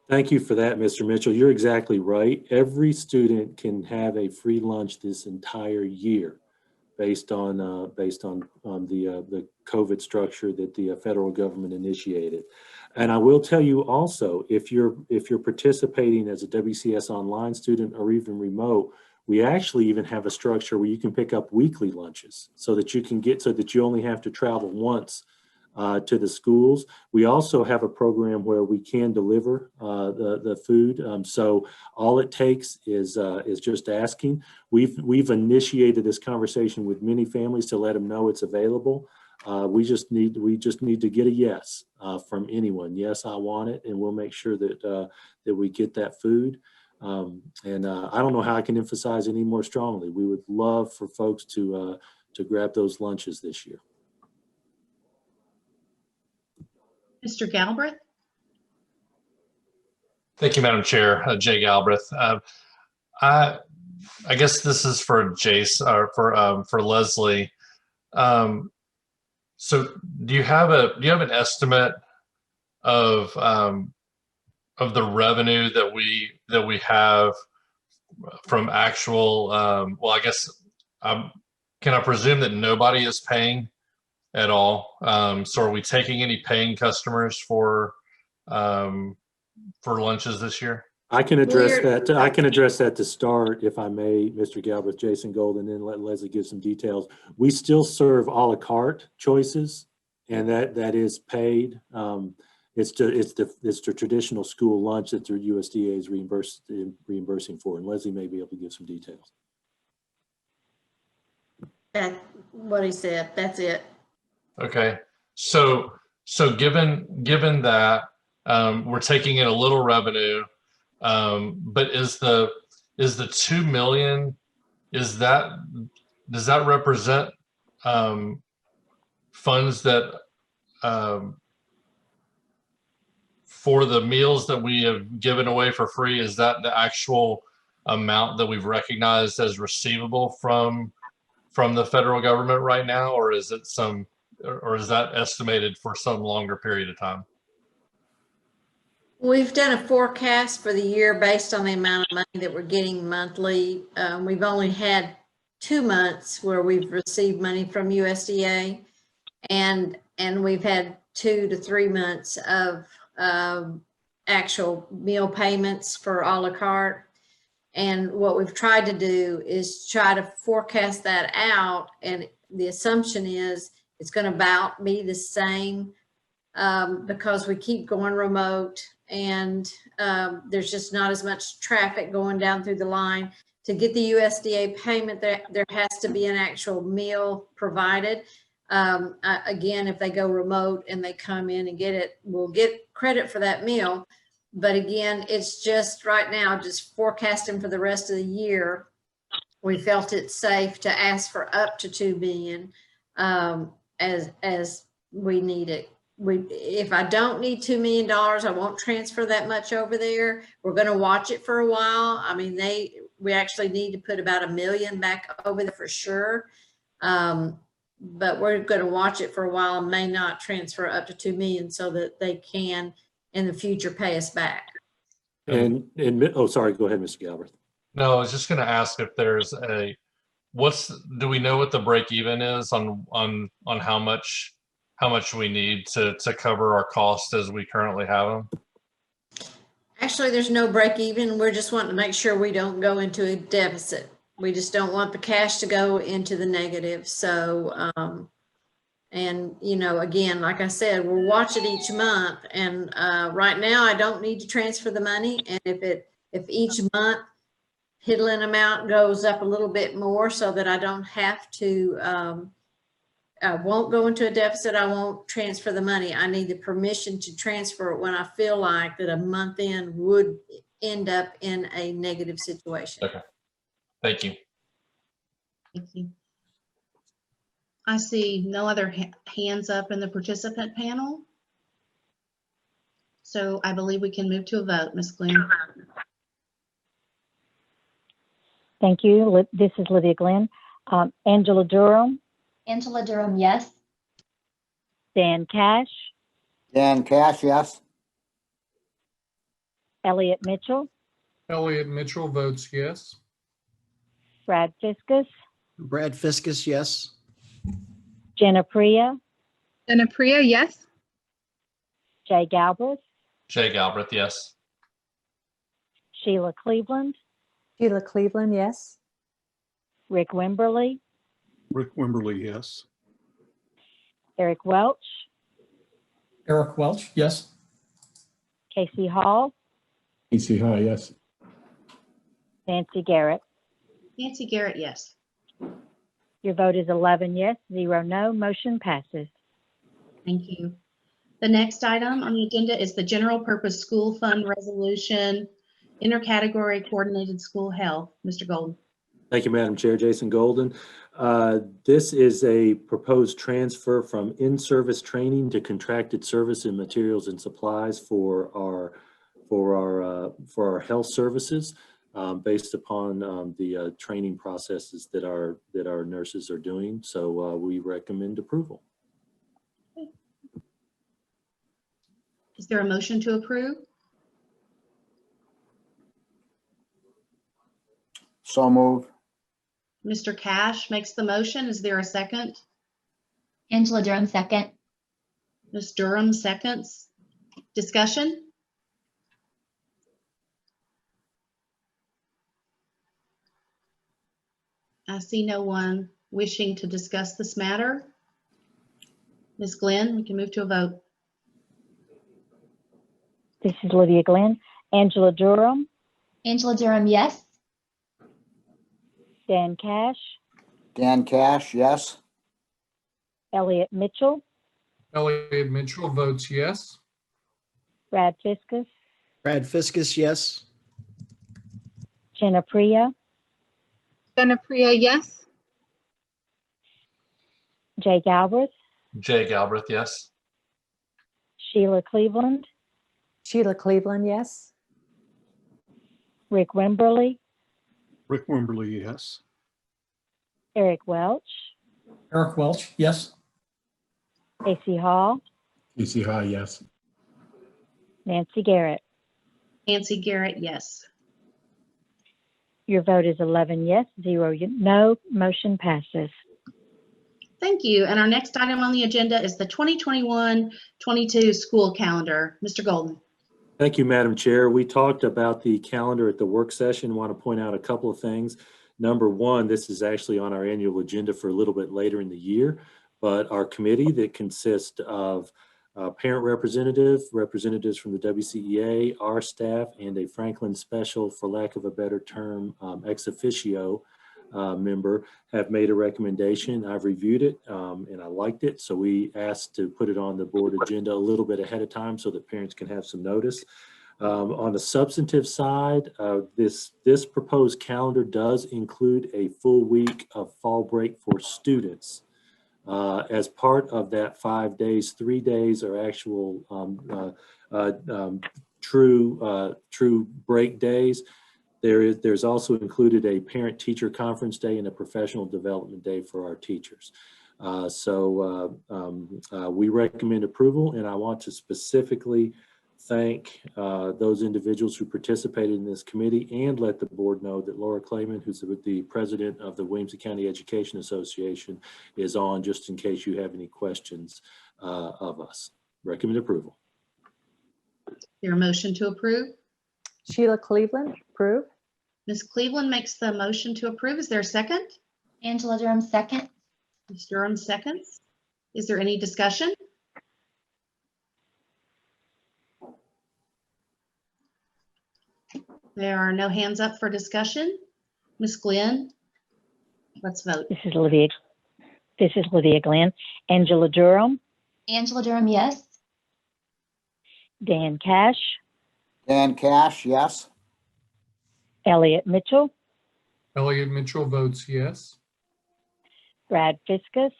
Thank you for that, Mr. Mitchell. You're exactly right. Every student can have a free lunch this entire year based on the COVID structure that the federal government initiated. And I will tell you also, if you're participating as a WCS online student or even remote, we actually even have a structure where you can pick up weekly lunches so that you only have to travel once to the schools. We also have a program where we can deliver the food. So all it takes is just asking. We've initiated this conversation with many families to let them know it's available. We just need to get a yes from anyone. Yes, I want it, and we'll make sure that we get that food. And I don't know how I can emphasize any more strongly. We would love for folks to grab those lunches this year. Mr. Galbraith? Thank you, Madam Chair. Jay Galbraith. I guess this is for Jace or for Leslie. So do you have an estimate of the revenue that we have from actual? Well, I guess can I presume that nobody is paying at all? So are we taking any paying customers for lunches this year? I can address that. I can address that to start, if I may, Mr. Galbraith, Jason Golden, and let Leslie give some details. We still serve a la carte choices, and that is paid. It's the traditional school lunch that the USDA is reimbursing for, and Leslie may be able to give some details. That's what he said. That's it. Okay, so given that we're taking in a little revenue, but is the 2 million, does that represent funds that for the meals that we have given away for free? Is that the actual amount that we've recognized as receivable from the federal government right now, or is it or is that estimated for some longer period of time? We've done a forecast for the year based on the amount of money that we're getting monthly. We've only had 2 months where we've received money from USDA, and we've had 2 to 3 months of actual meal payments for a la carte. And what we've tried to do is try to forecast that out, and the assumption is it's going to about be the same because we keep going remote, and there's just not as much traffic going down through the line. To get the USDA payment, there has to be an actual meal provided. Again, if they go remote and they come in and get it, we'll get credit for that meal. But again, it's just right now, just forecasting for the rest of the year. We felt it safe to ask for up to $2 billion as we need it. If I don't need $2 million, I won't transfer that much over there. We're going to watch it for a while. I mean, we actually need to put about $1 million back over there for sure. But we're going to watch it for a while and may not transfer up to $2 million so that they can in the future pay us back. And oh, sorry, go ahead, Mr. Galbraith. No, I was just going to ask if there's do we know what the break even is on how much we need to cover our costs as we currently have them? Actually, there's no break even. We're just wanting to make sure we don't go into a deficit. We just don't want the cash to go into the negative. So, and you know, again, like I said, we'll watch it each month. And right now I don't need to transfer the money. And if each month piddling amount goes up a little bit more so that I don't have to, I won't go into a deficit. I won't transfer the money. I need the permission to transfer it when I feel like that a month in would end up in a negative situation. Okay. Thank you. Thank you. I see no other hands up in the participant panel. So I believe we can move to a vote, Ms. Glenn. Thank you. This is Lydia Glenn. Angela Durham, Angela Durham, yes. Dan Cash, Dan Cash, yes. Elliot Mitchell, Elliot Mitchell votes yes. Brad Fiskus, Brad Fiskus, yes. Jenna Priya, Jenna Priya, yes. Jay Galbraith, Jay Galbraith, yes. Sheila Cleveland, Sheila Cleveland, yes. Rick Wimberly, Rick Wimberly, yes. Eric Welch, Eric Welch, yes. Casey Hall, Casey Hall, yes. Nancy Garrett. Nancy Garrett, yes. Your vote is 11 yes, 0 no. Motion passes. Thank you. The next item on the agenda is the General Purpose School Fund Resolution, Intercategory Coordinated School Health. Mr. Golden. Thank you, Madam Chair. Jason Golden. This is a proposed transfer from in-service training to contracted service in materials and supplies for our health services, based upon the training processes that our nurses are doing. So we recommend approval. Is there a motion to approve? So moved. Mr. Cash makes the motion. Is there a second? Angela Durham, second. Ms. Durham seconds. Discussion? I see no one wishing to discuss this matter. Ms. Glenn, we can move to a vote. This is Lydia Glenn. Angela Durham, Angela Durham, yes. Dan Cash, Dan Cash, yes. Elliot Mitchell, Elliot Mitchell votes yes. Brad Fiskus, Brad Fiskus, yes. Jenna Priya, Jenna Priya, yes. Jay Galbraith, Jay Galbraith, yes. Sheila Cleveland, Sheila Cleveland, yes. Rick Wimberly, Rick Wimberly, yes. Eric Welch, Eric Welch, yes. Casey Hall, Casey Hall, yes. Nancy Garrett. Nancy Garrett, yes. Your vote is 11 yes, 0 no. Motion passes. Thank you. And our next item on the agenda is the 2021-22 school calendar. Mr. Golden. Thank you, Madam Chair. We talked about the calendar at the work session. Want to point out a couple of things. Number one, this is actually on our annual agenda for a little bit later in the year, but our committee that consists of parent representatives from the WCEA, our staff, and a Franklin special, for lack of a better term, ex officio member have made a recommendation. I've reviewed it and I liked it. So we asked to put it on the board agenda a little bit ahead of time so that parents can have some notice. On the substantive side, this proposed calendar does include a full week of fall break for students. As part of that 5 days, 3 days are actual true break days. There's also included a parent-teacher conference day and a professional development day for our teachers. We recommend approval, and I want to specifically thank those individuals who participated in this committee and let the board know that Laura Clayman, who's the president of the Williamson County Education Association, is on just in case you have any questions of us. Recommend approval. Is there a motion to approve? Sheila Cleveland, approve. Ms. Cleveland makes the motion to approve. Is there a second? Angela Durham, second. Ms. Durham seconds. Is there any discussion? There are no hands up for discussion. Ms. Glenn? Let's vote. This is Lydia Glenn. Angela Durham, Angela Durham, yes. Dan Cash, Dan Cash, yes. Elliot Mitchell, Elliot Mitchell votes yes. Brad Fiskus,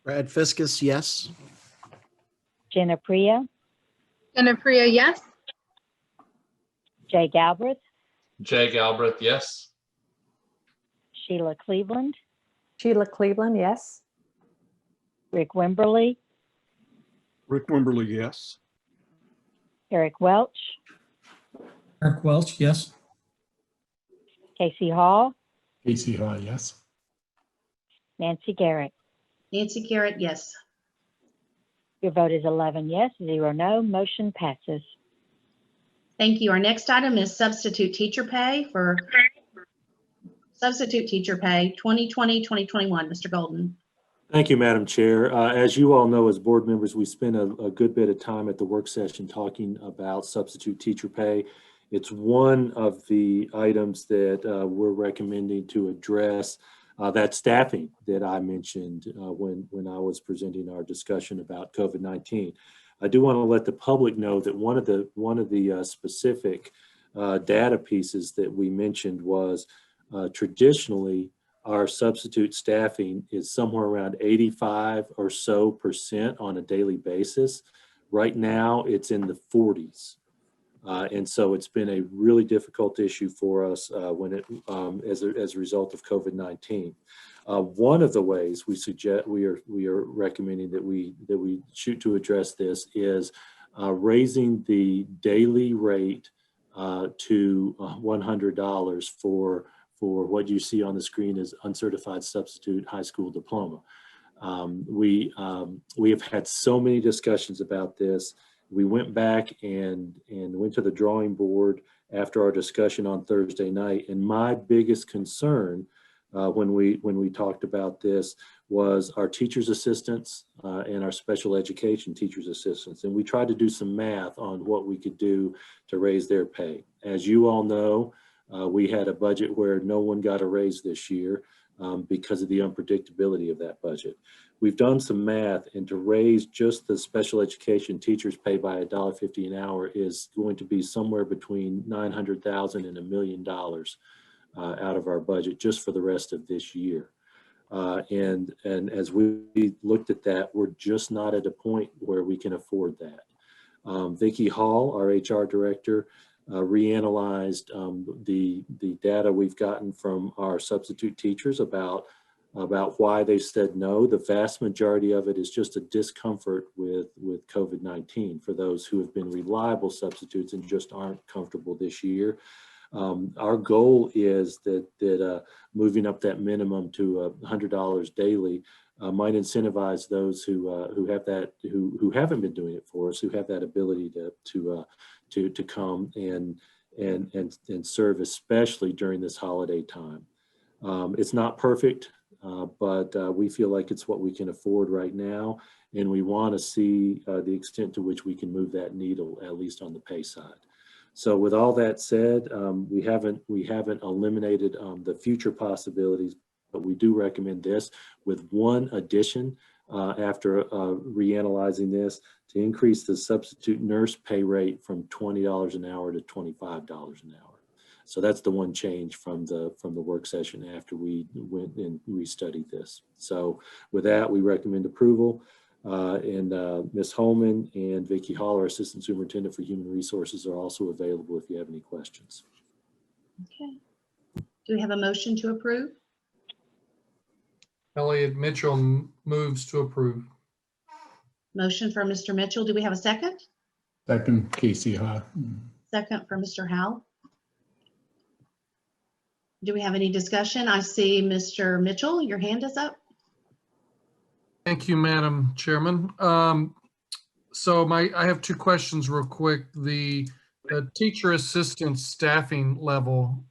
Brad Fiskus, yes. Jenna Priya, Jenna Priya, yes. Jay Galbraith, Jay Galbraith, yes. Sheila Cleveland, Sheila Cleveland, yes. Rick Wimberly, Rick Wimberly, yes. Eric Welch, Eric Welch, yes. Casey Hall, Casey Hall, yes. Nancy Garrett. Nancy Garrett, yes. Your vote is 11 yes, 0 no. Motion passes. Thank you. Our next item is substitute teacher pay for substitute teacher pay 2020-2021. Mr. Golden. Thank you, Madam Chair. As you all know, as board members, we spent a good bit of time at the work session talking about substitute teacher pay. It's one of the items that we're recommending to address that staffing that I mentioned when I was presenting our discussion about COVID-19. I do want to let the public know that one of the specific data pieces that we mentioned was traditionally our substitute staffing is somewhere around 85% or so on a daily basis. Right now, it's in the 40s. And so it's been a really difficult issue for us as a result of COVID-19. One of the ways we are recommending that we shoot to address this is raising the daily rate to $100 for what you see on the screen as uncertified substitute high school diploma. We have had so many discussions about this. We went back and went to the drawing board after our discussion on Thursday night. And my biggest concern when we talked about this was our teachers' assistants and our special education teachers' assistants. And we tried to do some math on what we could do to raise their pay. As you all know, we had a budget where no one got a raise this year because of the unpredictability of that budget. We've done some math, and to raise just the special education teachers' pay by $1.50 an hour is going to be somewhere between $900,000 and $1 million out of our budget just for the rest of this year. And as we looked at that, we're just not at a point where we can afford that. Vicki Hall, our HR director, reanalyzed the data we've gotten from our substitute teachers about why they said no. The vast majority of it is just a discomfort with COVID-19 for those who have been reliable substitutes and just aren't comfortable this year. Our goal is that moving up that minimum to $100 daily might incentivize those who haven't been doing it for us, who have that ability to come and serve, especially during this holiday time. It's not perfect, but we feel like it's what we can afford right now, and we want to see the extent to which we can move that needle, at least on the pay side. So with all that said, we haven't eliminated the future possibilities, but we do recommend this with one addition after reanalyzing this, to increase the substitute nurse pay rate from $20 an hour to $25 an hour. So that's the one change from the work session after we went and restudied this. So with that, we recommend approval. And Ms. Holman and Vicki Hall, our Assistant Superintendent for Human Resources, are also available if you have any questions. Okay. Do we have a motion to approve? Elliot Mitchell moves to approve. Motion for Mr. Mitchell. Do we have a second? Second, Casey Hall. Second for Mr. Howell. Do we have any discussion? I see Mr. Mitchell, your hand is up. Thank you, Madam Chairman. So I have two questions real quick. The teacher assistant staffing level,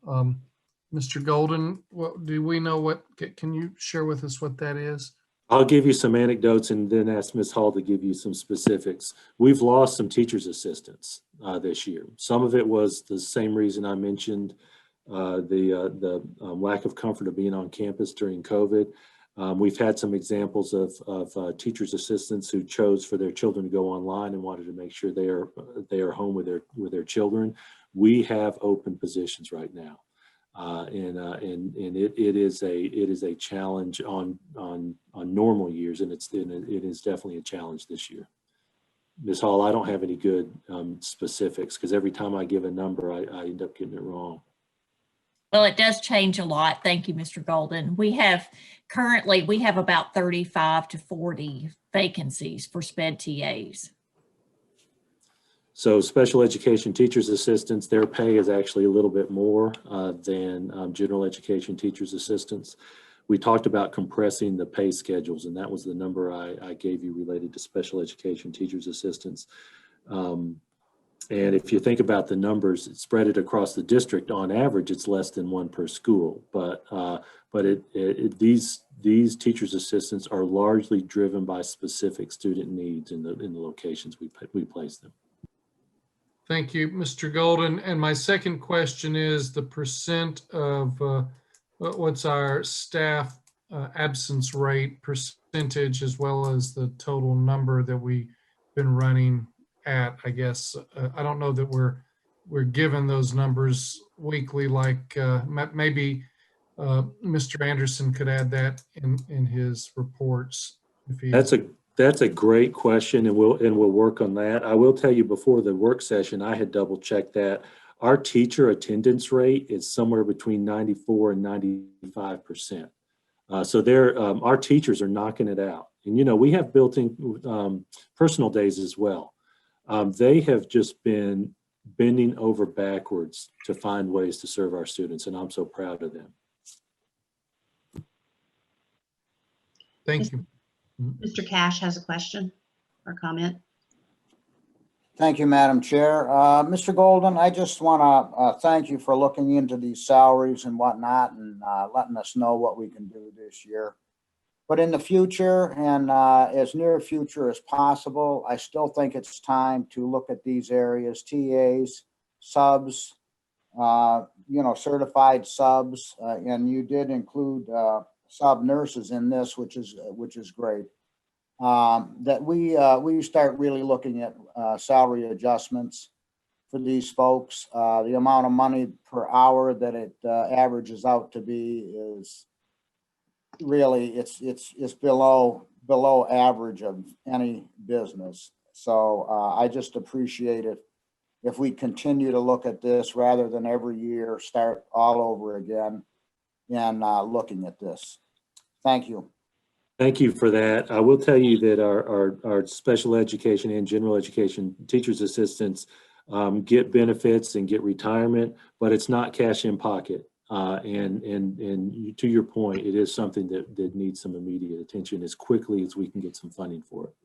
Mr. Golden, do we know can you share with us what that is? I'll give you some anecdotes and then ask Ms. Hall to give you some specifics. We've lost some teacher's assistants this year. Some of it was the same reason I mentioned the lack of comfort of being on campus during COVID. We've had some examples of teachers' assistants who chose for their children to go online and wanted to make sure they are home with their children. We have open positions right now, and it is a challenge on normal years, and it is definitely a challenge this year. Ms. Hall, I don't have any good specifics because every time I give a number, I end up getting it wrong. Well, it does change a lot. Thank you, Mr. Golden. Currently, we have about 35 to 40 vacancies for SPED TAs. So special education teachers assistants, their pay is actually a little bit more than general education teachers assistants. We talked about compressing the pay schedules, and that was the number I gave you related to special education teachers assistants. And if you think about the numbers, spread it across the district, on average, it's less than one per school. But these teachers assistants are largely driven by specific student needs in the locations we place them. Thank you, Mr. Golden. And my second question is the percent of what's our staff absence rate percentage, as well as the total number that we've been running at. I guess I don't know that we're given those numbers weekly, like maybe Mr. Anderson could add that in his reports. That's a great question, and we'll work on that. I will tell you, before the work session, I had double checked that. Our teacher attendance rate is somewhere between 94 and 95%. So our teachers are knocking it out. And we have built-in personal days as well. They have just been bending over backwards to find ways to serve our students, and I'm so proud of them. Thank you. Mr. Cash has a question or comment. Thank you, Madam Chair. Mr. Golden, I just want to thank you for looking into these salaries and whatnot and letting us know what we can do this year. But in the future, and as near future as possible, I still think it's time to look at these areas: TAs, subs, certified subs, and you did include sub nurses in this, which is great. That we start really looking at salary adjustments for these folks. The amount of money per hour that it averages out to be is really it's below average of any business. So I just appreciate it if we continue to look at this rather than every year start all over again and looking at this. Thank you. Thank you for that. I will tell you that our special education and general education teachers assistants get benefits and get retirement, but it's not cash in pocket. And to your point, it is something that needs some immediate attention as quickly as we can get some funding for it.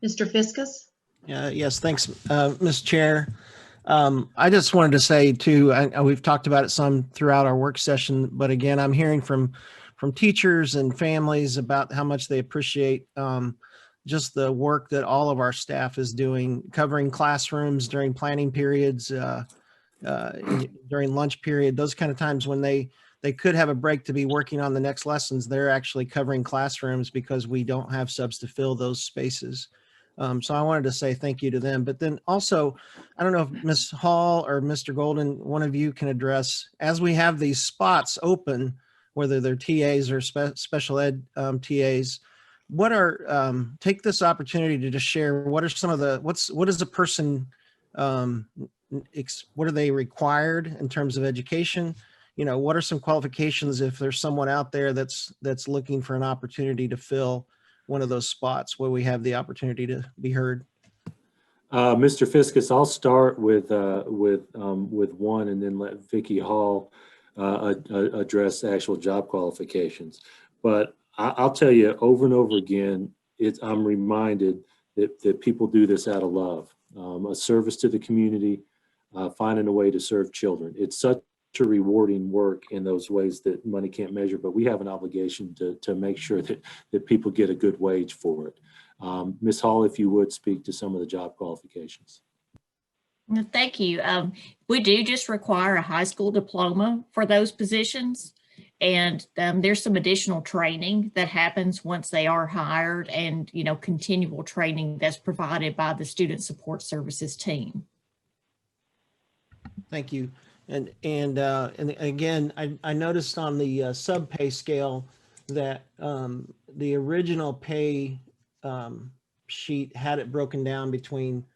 Mr. Fiskus? Yes, thanks, Ms. Chair. I just wanted to say too, we've talked about it some throughout our work session, but again, I'm hearing from teachers and families about how much they appreciate just the work that all of our staff is doing, covering classrooms during planning periods, during lunch period, those kind of times when they could have a break to be working on the next lessons. They're actually covering classrooms because we don't have subs to fill those spaces. So I wanted to say thank you to them. But then also, I don't know if Ms. Hall or Mr. Golden, one of you can address, as we have these spots open, whether they're TAs or special ed TAs, what are, take this opportunity to just share, what are some of the, what is a person, what are they required in terms of education? What are some qualifications if there's someone out there that's looking for an opportunity to fill one of those spots where we have the opportunity to be heard? Mr. Fiskus, I'll start with one and then let Vicki Hall address actual job qualifications. But I'll tell you over and over again, I'm reminded that people do this out of love, a service to the community, finding a way to serve children. It's such a rewarding work in those ways that money can't measure, but we have an obligation to make sure that people get a good wage for it. Ms. Hall, if you would speak to some of the job qualifications. Thank you. We do just require a high school diploma for those positions. And there's some additional training that happens once they are hired, and, you know, continual training that's provided by the Student Support Services team. Thank you. And again, I noticed on the sub pay scale that the original pay sheet had it broken down between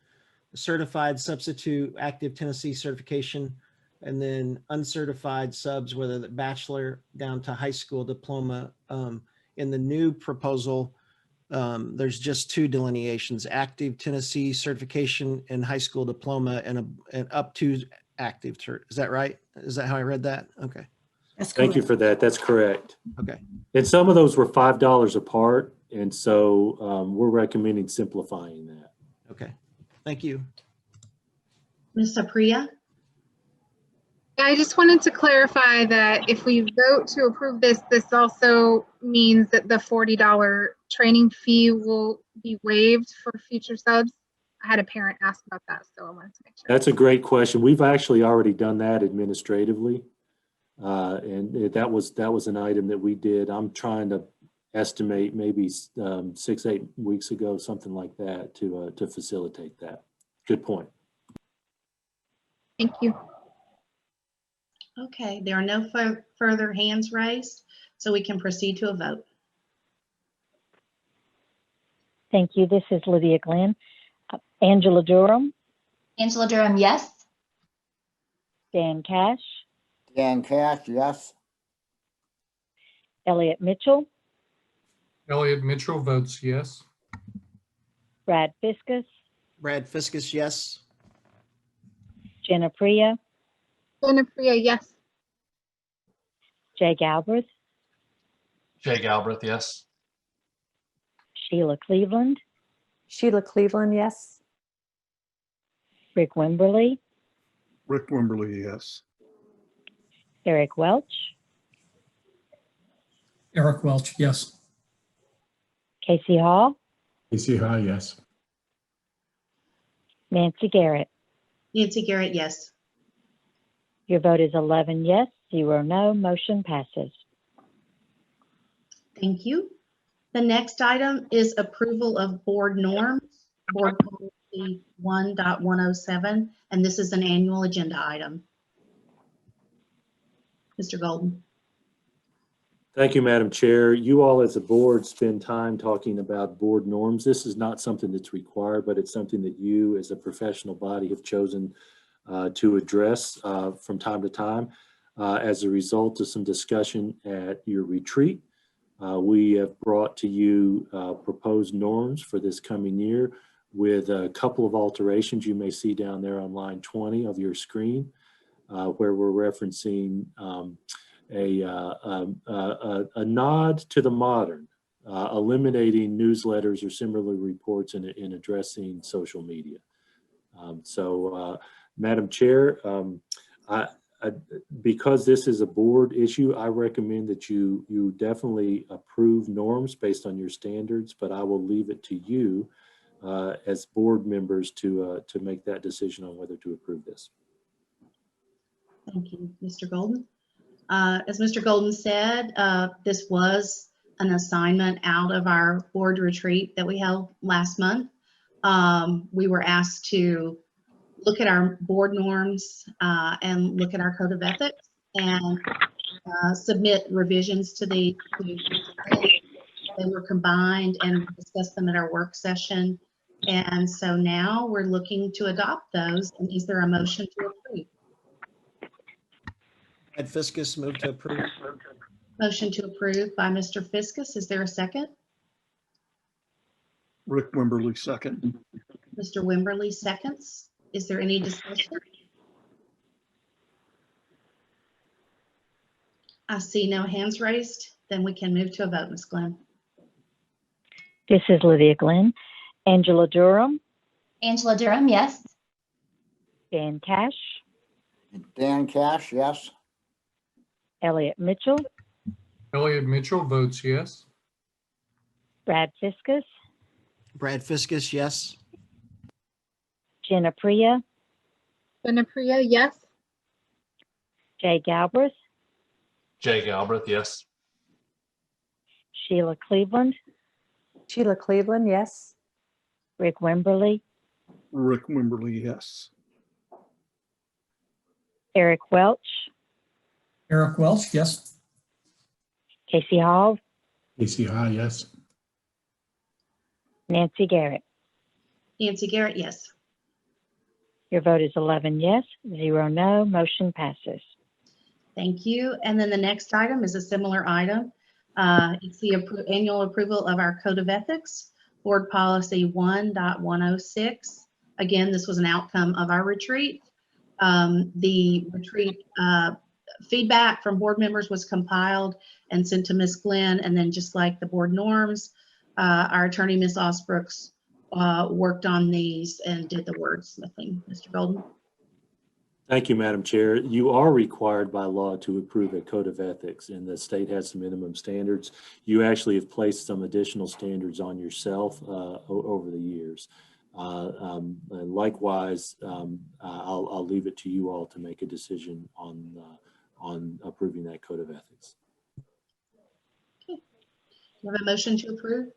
certified substitute, active Tennessee certification, and then uncertified subs, whether the bachelor down to high school diploma. In the new proposal, there's just two delineations: active Tennessee certification and high school diploma, and up to active. Is that right? Is that how I read that? Okay. Thank you for that. That's correct. Okay. And some of those were $5 apart. And so we're recommending simplifying that. Okay. Thank you. Ms. Apriya? I just wanted to clarify that if we vote to approve this, this also means that the $40 training fee will be waived for future subs. I had a parent ask about that, so I wanted to make sure. That's a great question. We've actually already done that administratively. And that was an item that we did. I'm trying to estimate maybe 6-8 weeks ago, something like that, to facilitate that. Good point. Thank you. Okay, there are no further hands raised, so we can proceed to a vote. Thank you. This is Lydia Glenn. Angela Durham. Angela Durham, yes. Dan Cash. Dan Cash, yes. Elliot Mitchell. Elliot Mitchell votes yes. Brad Fiskus. Brad Fiskus, yes. Jenna Priya. Jenna Priya, yes. Jay Galbraith. Jay Galbraith, yes. Sheila Cleveland. Sheila Cleveland, yes. Rick Wimberly. Rick Wimberly, yes. Eric Welch. Eric Welch, yes. Casey Hall. Casey Ha, yes. Nancy Garrett. Nancy Garrett, yes. Your vote is 11 yes, 0 no. Motion passes. Thank you. The next item is approval of board norms, board policy 1.107, and this is an annual agenda item. Mr. Golden. Thank you, Madam Chair. You all as a board spend time talking about board norms. This is not something that's required, but it's something that you as a professional body have chosen to address from time to time. As a result of some discussion at your retreat, we have brought to you proposed norms for this coming year with a couple of alterations you may see down there on line 20 of your screen, where we're referencing a nod to the modern, eliminating newsletters or similar reports in addressing social media. Madam Chair, because this is a board issue, I recommend that you definitely approve norms based on your standards, but I will leave it to you as board members to make that decision on whether to approve this. Thank you, Mr. Golden. As Mr. Golden said, this was an assignment out of our board retreat that we held last month. We were asked to look at our board norms and look at our code of ethics and submit revisions to the. They were combined and discussed them at our work session. And so now we're looking to adopt those. And is there a motion to approve? Brad Fiskus, move to approve. Motion to approve by Mr. Fiskus. Is there a second? Rick Wimberly, second. Mr. Wimberly seconds. Is there any discussion? I see no hands raised. Then we can move to a vote, Ms. Glenn. This is Lydia Glenn. Angela Durham. Angela Durham, yes. Dan Cash. Dan Cash, yes. Elliot Mitchell. Elliot Mitchell votes yes. Brad Fiskus. Brad Fiskus, yes. Jenna Priya. Benapriya, yes. Jay Galbraith, Jay Galbraith, yes. Sheila Cleveland, Sheila Cleveland, yes. Rick Wimberly, Rick Wimberly, yes. Eric Welch, Eric Welch, yes. Casey Hall, Casey High, yes. Nancy Garrett. Nancy Garrett, yes. Your vote is 11 yes, 0 no. Motion passes. Thank you. And then the next item is a similar item. It's the annual approval of our Code of Ethics, Board Policy 1.106. Again, this was an outcome of our retreat. The retreat feedback from board members was compiled and sent to Ms. Glenn, and then just like the board norms, our attorney, Ms. Osbrooks, worked on these and did the wordsmithing. Mr. Golden. Thank you, Madam Chair. You are required by law to approve a code of ethics, and the state has some minimum standards. You actually have placed some additional standards on yourself over the years. And likewise, I'll leave it to you all to make a decision on approving that code of ethics. Okay. You have a motion to approve?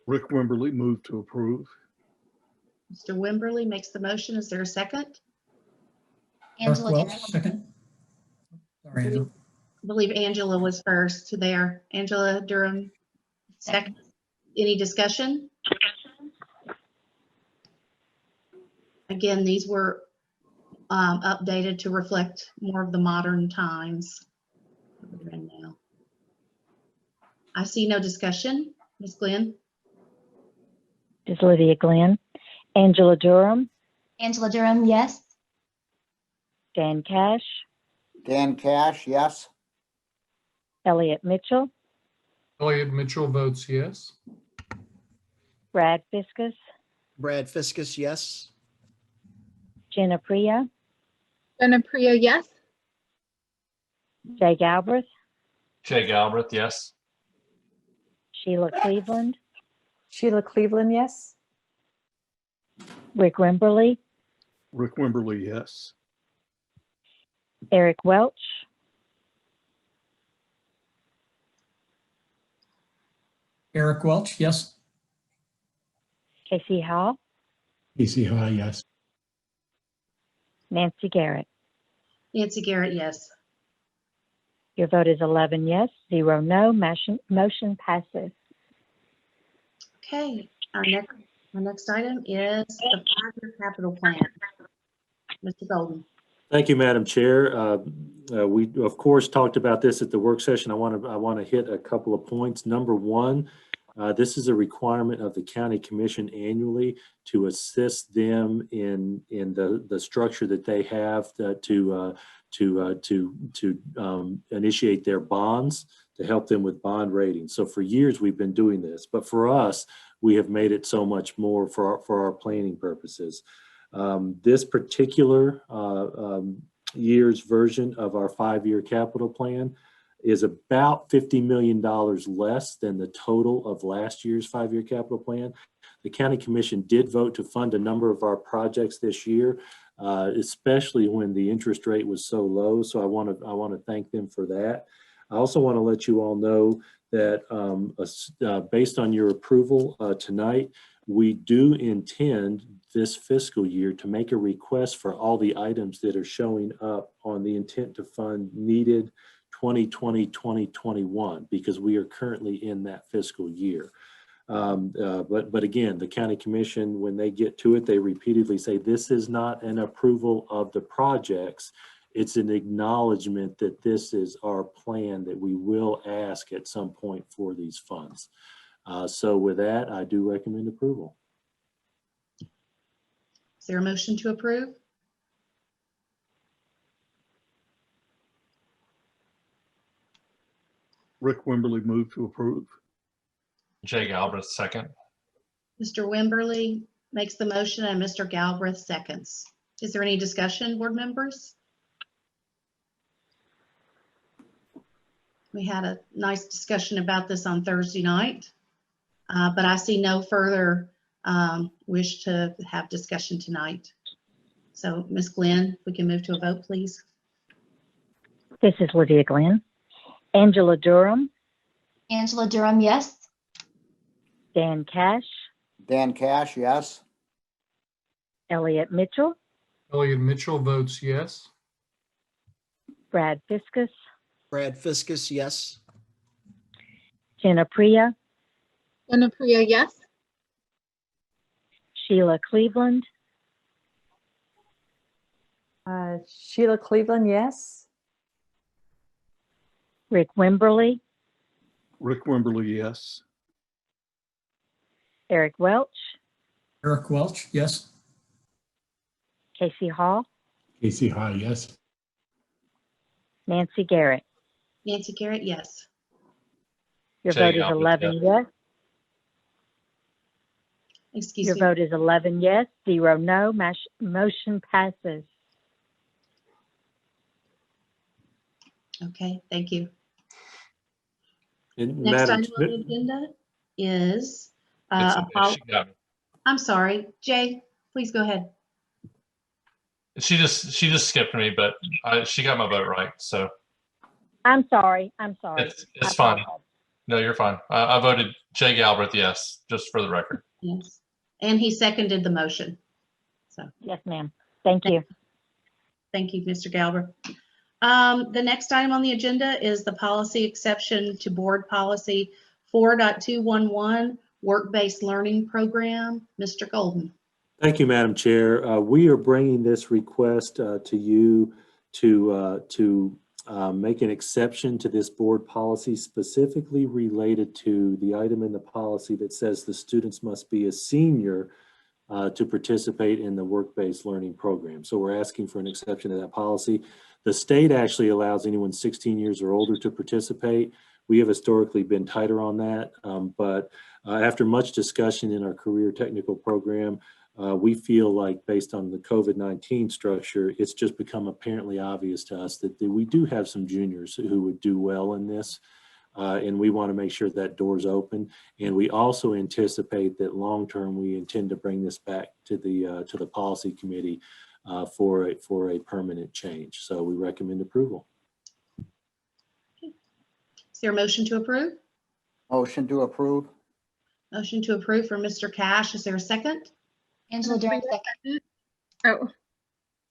Rick Wimberly, move to approve. Mr. Wimberly makes the motion. Is there a second? Eric Welch, second. Sorry, Angela. I believe Angela was first there. Angela Durham, second. Any discussion? Again, these were updated to reflect more of the modern times we're in now. I see no discussion. Ms. Glenn? Is Lydia Glenn. Angela Durham, Angela Durham, yes. Dan Cash, Dan Cash, yes. Elliot Mitchell, Elliot Mitchell votes yes. Brad Fiskus, Brad Fiskus, yes. Jenna Priya, Benapriya, yes. Jay Galbraith, Jay Galbraith, yes. Sheila Cleveland, Sheila Cleveland, yes. Rick Wimberly, Rick Wimberly, yes. Eric Welch, Eric Welch, yes. Casey Hall, Casey High, yes. Nancy Garrett. Nancy Garrett, yes. Your vote is 11 yes, 0 no. Motion passes. Okay, our next item is the 5-year capital plan. Mr. Golden. Thank you, Madam Chair. We of course talked about this at the work session. I want to hit a couple of points. Number one, this is a requirement of the County Commission annually to assist them in the structure that they have to initiate their bonds, to help them with bond ratings. So for years we've been doing this, but for us, we have made it so much more for our planning purposes. This particular year's version of our 5-year capital plan is about $50 million less than the total of last year's 5-year capital plan. The County Commission did vote to fund a number of our projects this year, especially when the interest rate was so low. So I want to thank them for that. I also want to let you all know that based on your approval tonight, we do intend this fiscal year to make a request for all the items that are showing up on the intent to fund needed 2020-2021, because we are currently in that fiscal year. But again, the County Commission, when they get to it, they repeatedly say this is not an approval of the projects. It's an acknowledgement that this is our plan that we will ask at some point for these funds. So with that, I do recommend approval. Is there a motion to approve? Rick Wimberly, move to approve. Jay Galbraith, second. Mr. Wimberly makes the motion and Mr. Galbraith seconds. Is there any discussion, board members? We had a nice discussion about this on Thursday night, but I see no further wish to have discussion tonight. So Ms. Glenn, we can move to a vote, please. This is Lydia Glenn. Angela Durham, Angela Durham, yes. Dan Cash, Dan Cash, yes. Elliot Mitchell, Elliot Mitchell votes yes. Brad Fiskus, Brad Fiskus, yes. Jenna Priya, Jenna Priya, yes. Sheila Cleveland, Sheila Cleveland, yes. Rick Wimberly, Rick Wimberly, yes. Eric Welch, Eric Welch, yes. Casey Hall, Casey Hall, yes. Nancy Garrett. Nancy Garrett, yes. Your Jay vote is Albert, 11 yes. yes. Excuse Your me. vote is 11 yes, 0 no. Motion passes. Okay, thank you. And Next Madam, item on the agenda is, It's okay. She got me. I'm sorry, Jay, please go ahead. She just skipped me, but she got my vote right. So I'm sorry. it's I fine. apologize. No, you're fine. I voted Jay Galbraith yes, just for the record. Yes. And he seconded the motion. So Yes, ma'am. Thank you. thank you, Mr. Galbraith. The next item on the agenda is the policy exception to board policy 4.211, work-based learning program. Mr. Golden. thank you, Madam Chair. We are bringing this request to you to make an exception to this board policy specifically related to the item in the policy that says the students must be a senior to participate in the work-based learning program. So we're asking for an exception to that policy. The state actually allows anyone 16 years or older to participate. We have historically been tighter on that, but after much discussion in our career technical program, we feel like based on the COVID-19 structure, it's just become apparently obvious to us that we do have some juniors who would do well in this. And we want to make sure that door's open. And we also anticipate that long-term, we intend to bring this back to the policy committee for a permanent change. So we recommend approval. Is there a motion to approve? Motion to approve. Motion to approve for Mr. Cash. Is there a second? Angela Durham, second. Oh,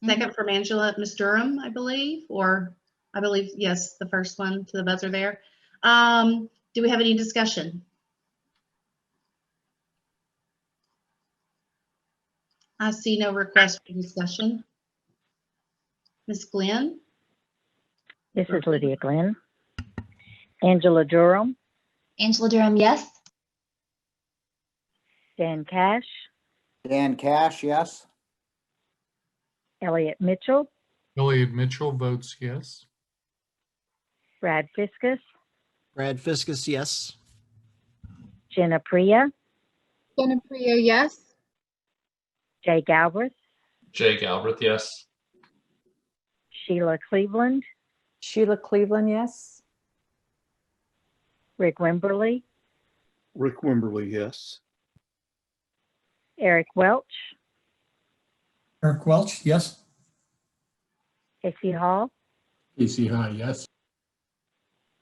Second from Angela, Ms. Durham, I believe, or I believe, yes, the first one to the buzzer there. Do we have any discussion? I see no request for discussion. Ms. Glenn? This is Lydia Glenn. Angela Durham, Angela Durham, yes. Dan Cash, Dan Cash, yes. Elliot Mitchell, Elliot Mitchell votes yes. Brad Fiskus, Brad Fiskus, yes. Jenna Priya, Jenna Priya, yes. Jay Galbraith, Jay Galbraith, yes. Sheila Cleveland, Sheila Cleveland, yes. Rick Wimberly, Rick Wimberly, yes. Eric Welch, Eric Welch, yes. Casey Hall, Casey Hall, yes.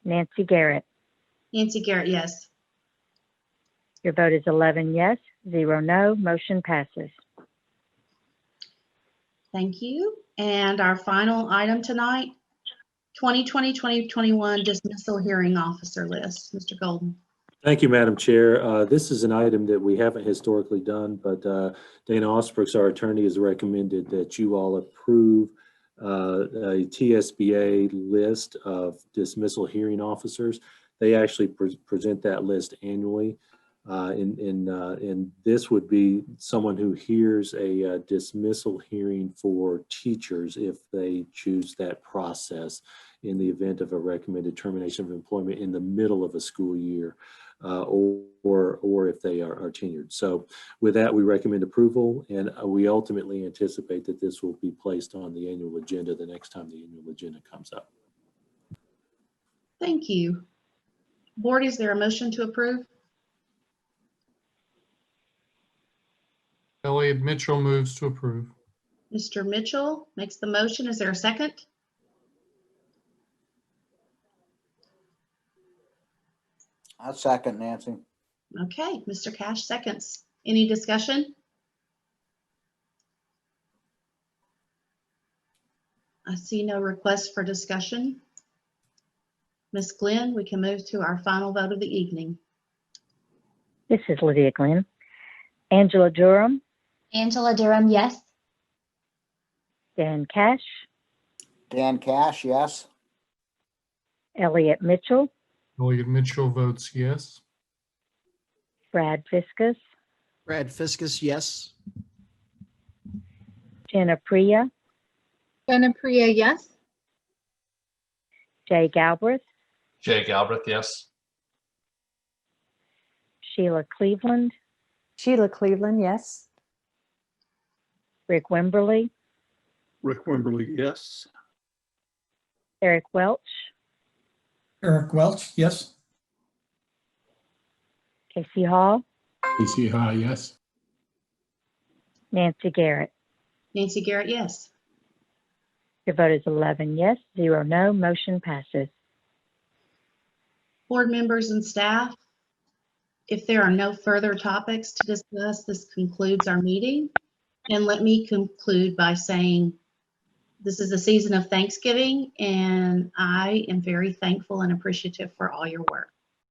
Nancy Garrett. Nancy Garrett, yes. Your vote is 11 yes, 0 no. Motion passes. Thank you. And our final item tonight, 2020-2021 dismissal hearing officer list. Mr. Golden. Thank you, Madam Chair. This is an item that we haven't historically done, but Dana Osbrooks, our attorney, has recommended that you all approve a TSBA list of dismissal hearing officers. They actually present that list annually. And this would be someone who hears a dismissal hearing for teachers if they choose that process in the event of a recommended termination of employment in the middle of a school year, or if they are tenured. So with that, we recommend approval, and we ultimately anticipate that this will be placed on the annual agenda the next time the annual agenda comes up. Thank you. Board, is there a motion to approve? Elliot Mitchell moves to approve. Mr. Mitchell makes the motion. Is there a second? I'll second, Nancy. Okay, Mr. Cash seconds. Any discussion? I see no request for discussion. Ms. Glenn, we can move to our final vote of the evening. This is Lydia Glenn. Angela Durham, Angela Durham, yes. Dan Cash, Dan Cash, yes. Elliot Mitchell, Elliot Mitchell votes yes. Brad Fiskus, Brad Fiskus, yes. Jenna Priya, Jenna Priya, yes. Jay Galbraith, Jay Galbraith, yes. Sheila Cleveland, Sheila Cleveland, yes. Rick Wimberly, Rick Wimberly, yes. Eric Welch, Eric Welch, yes. Casey Hall, Casey High, yes. Nancy Garrett. Nancy Garrett, yes. Your vote is 11 yes, 0 no. Motion passes. Board members and staff, if there are no further topics to discuss, this concludes our meeting. And let me conclude by saying this is the season of Thanksgiving, and I am very thankful and appreciative for all your work.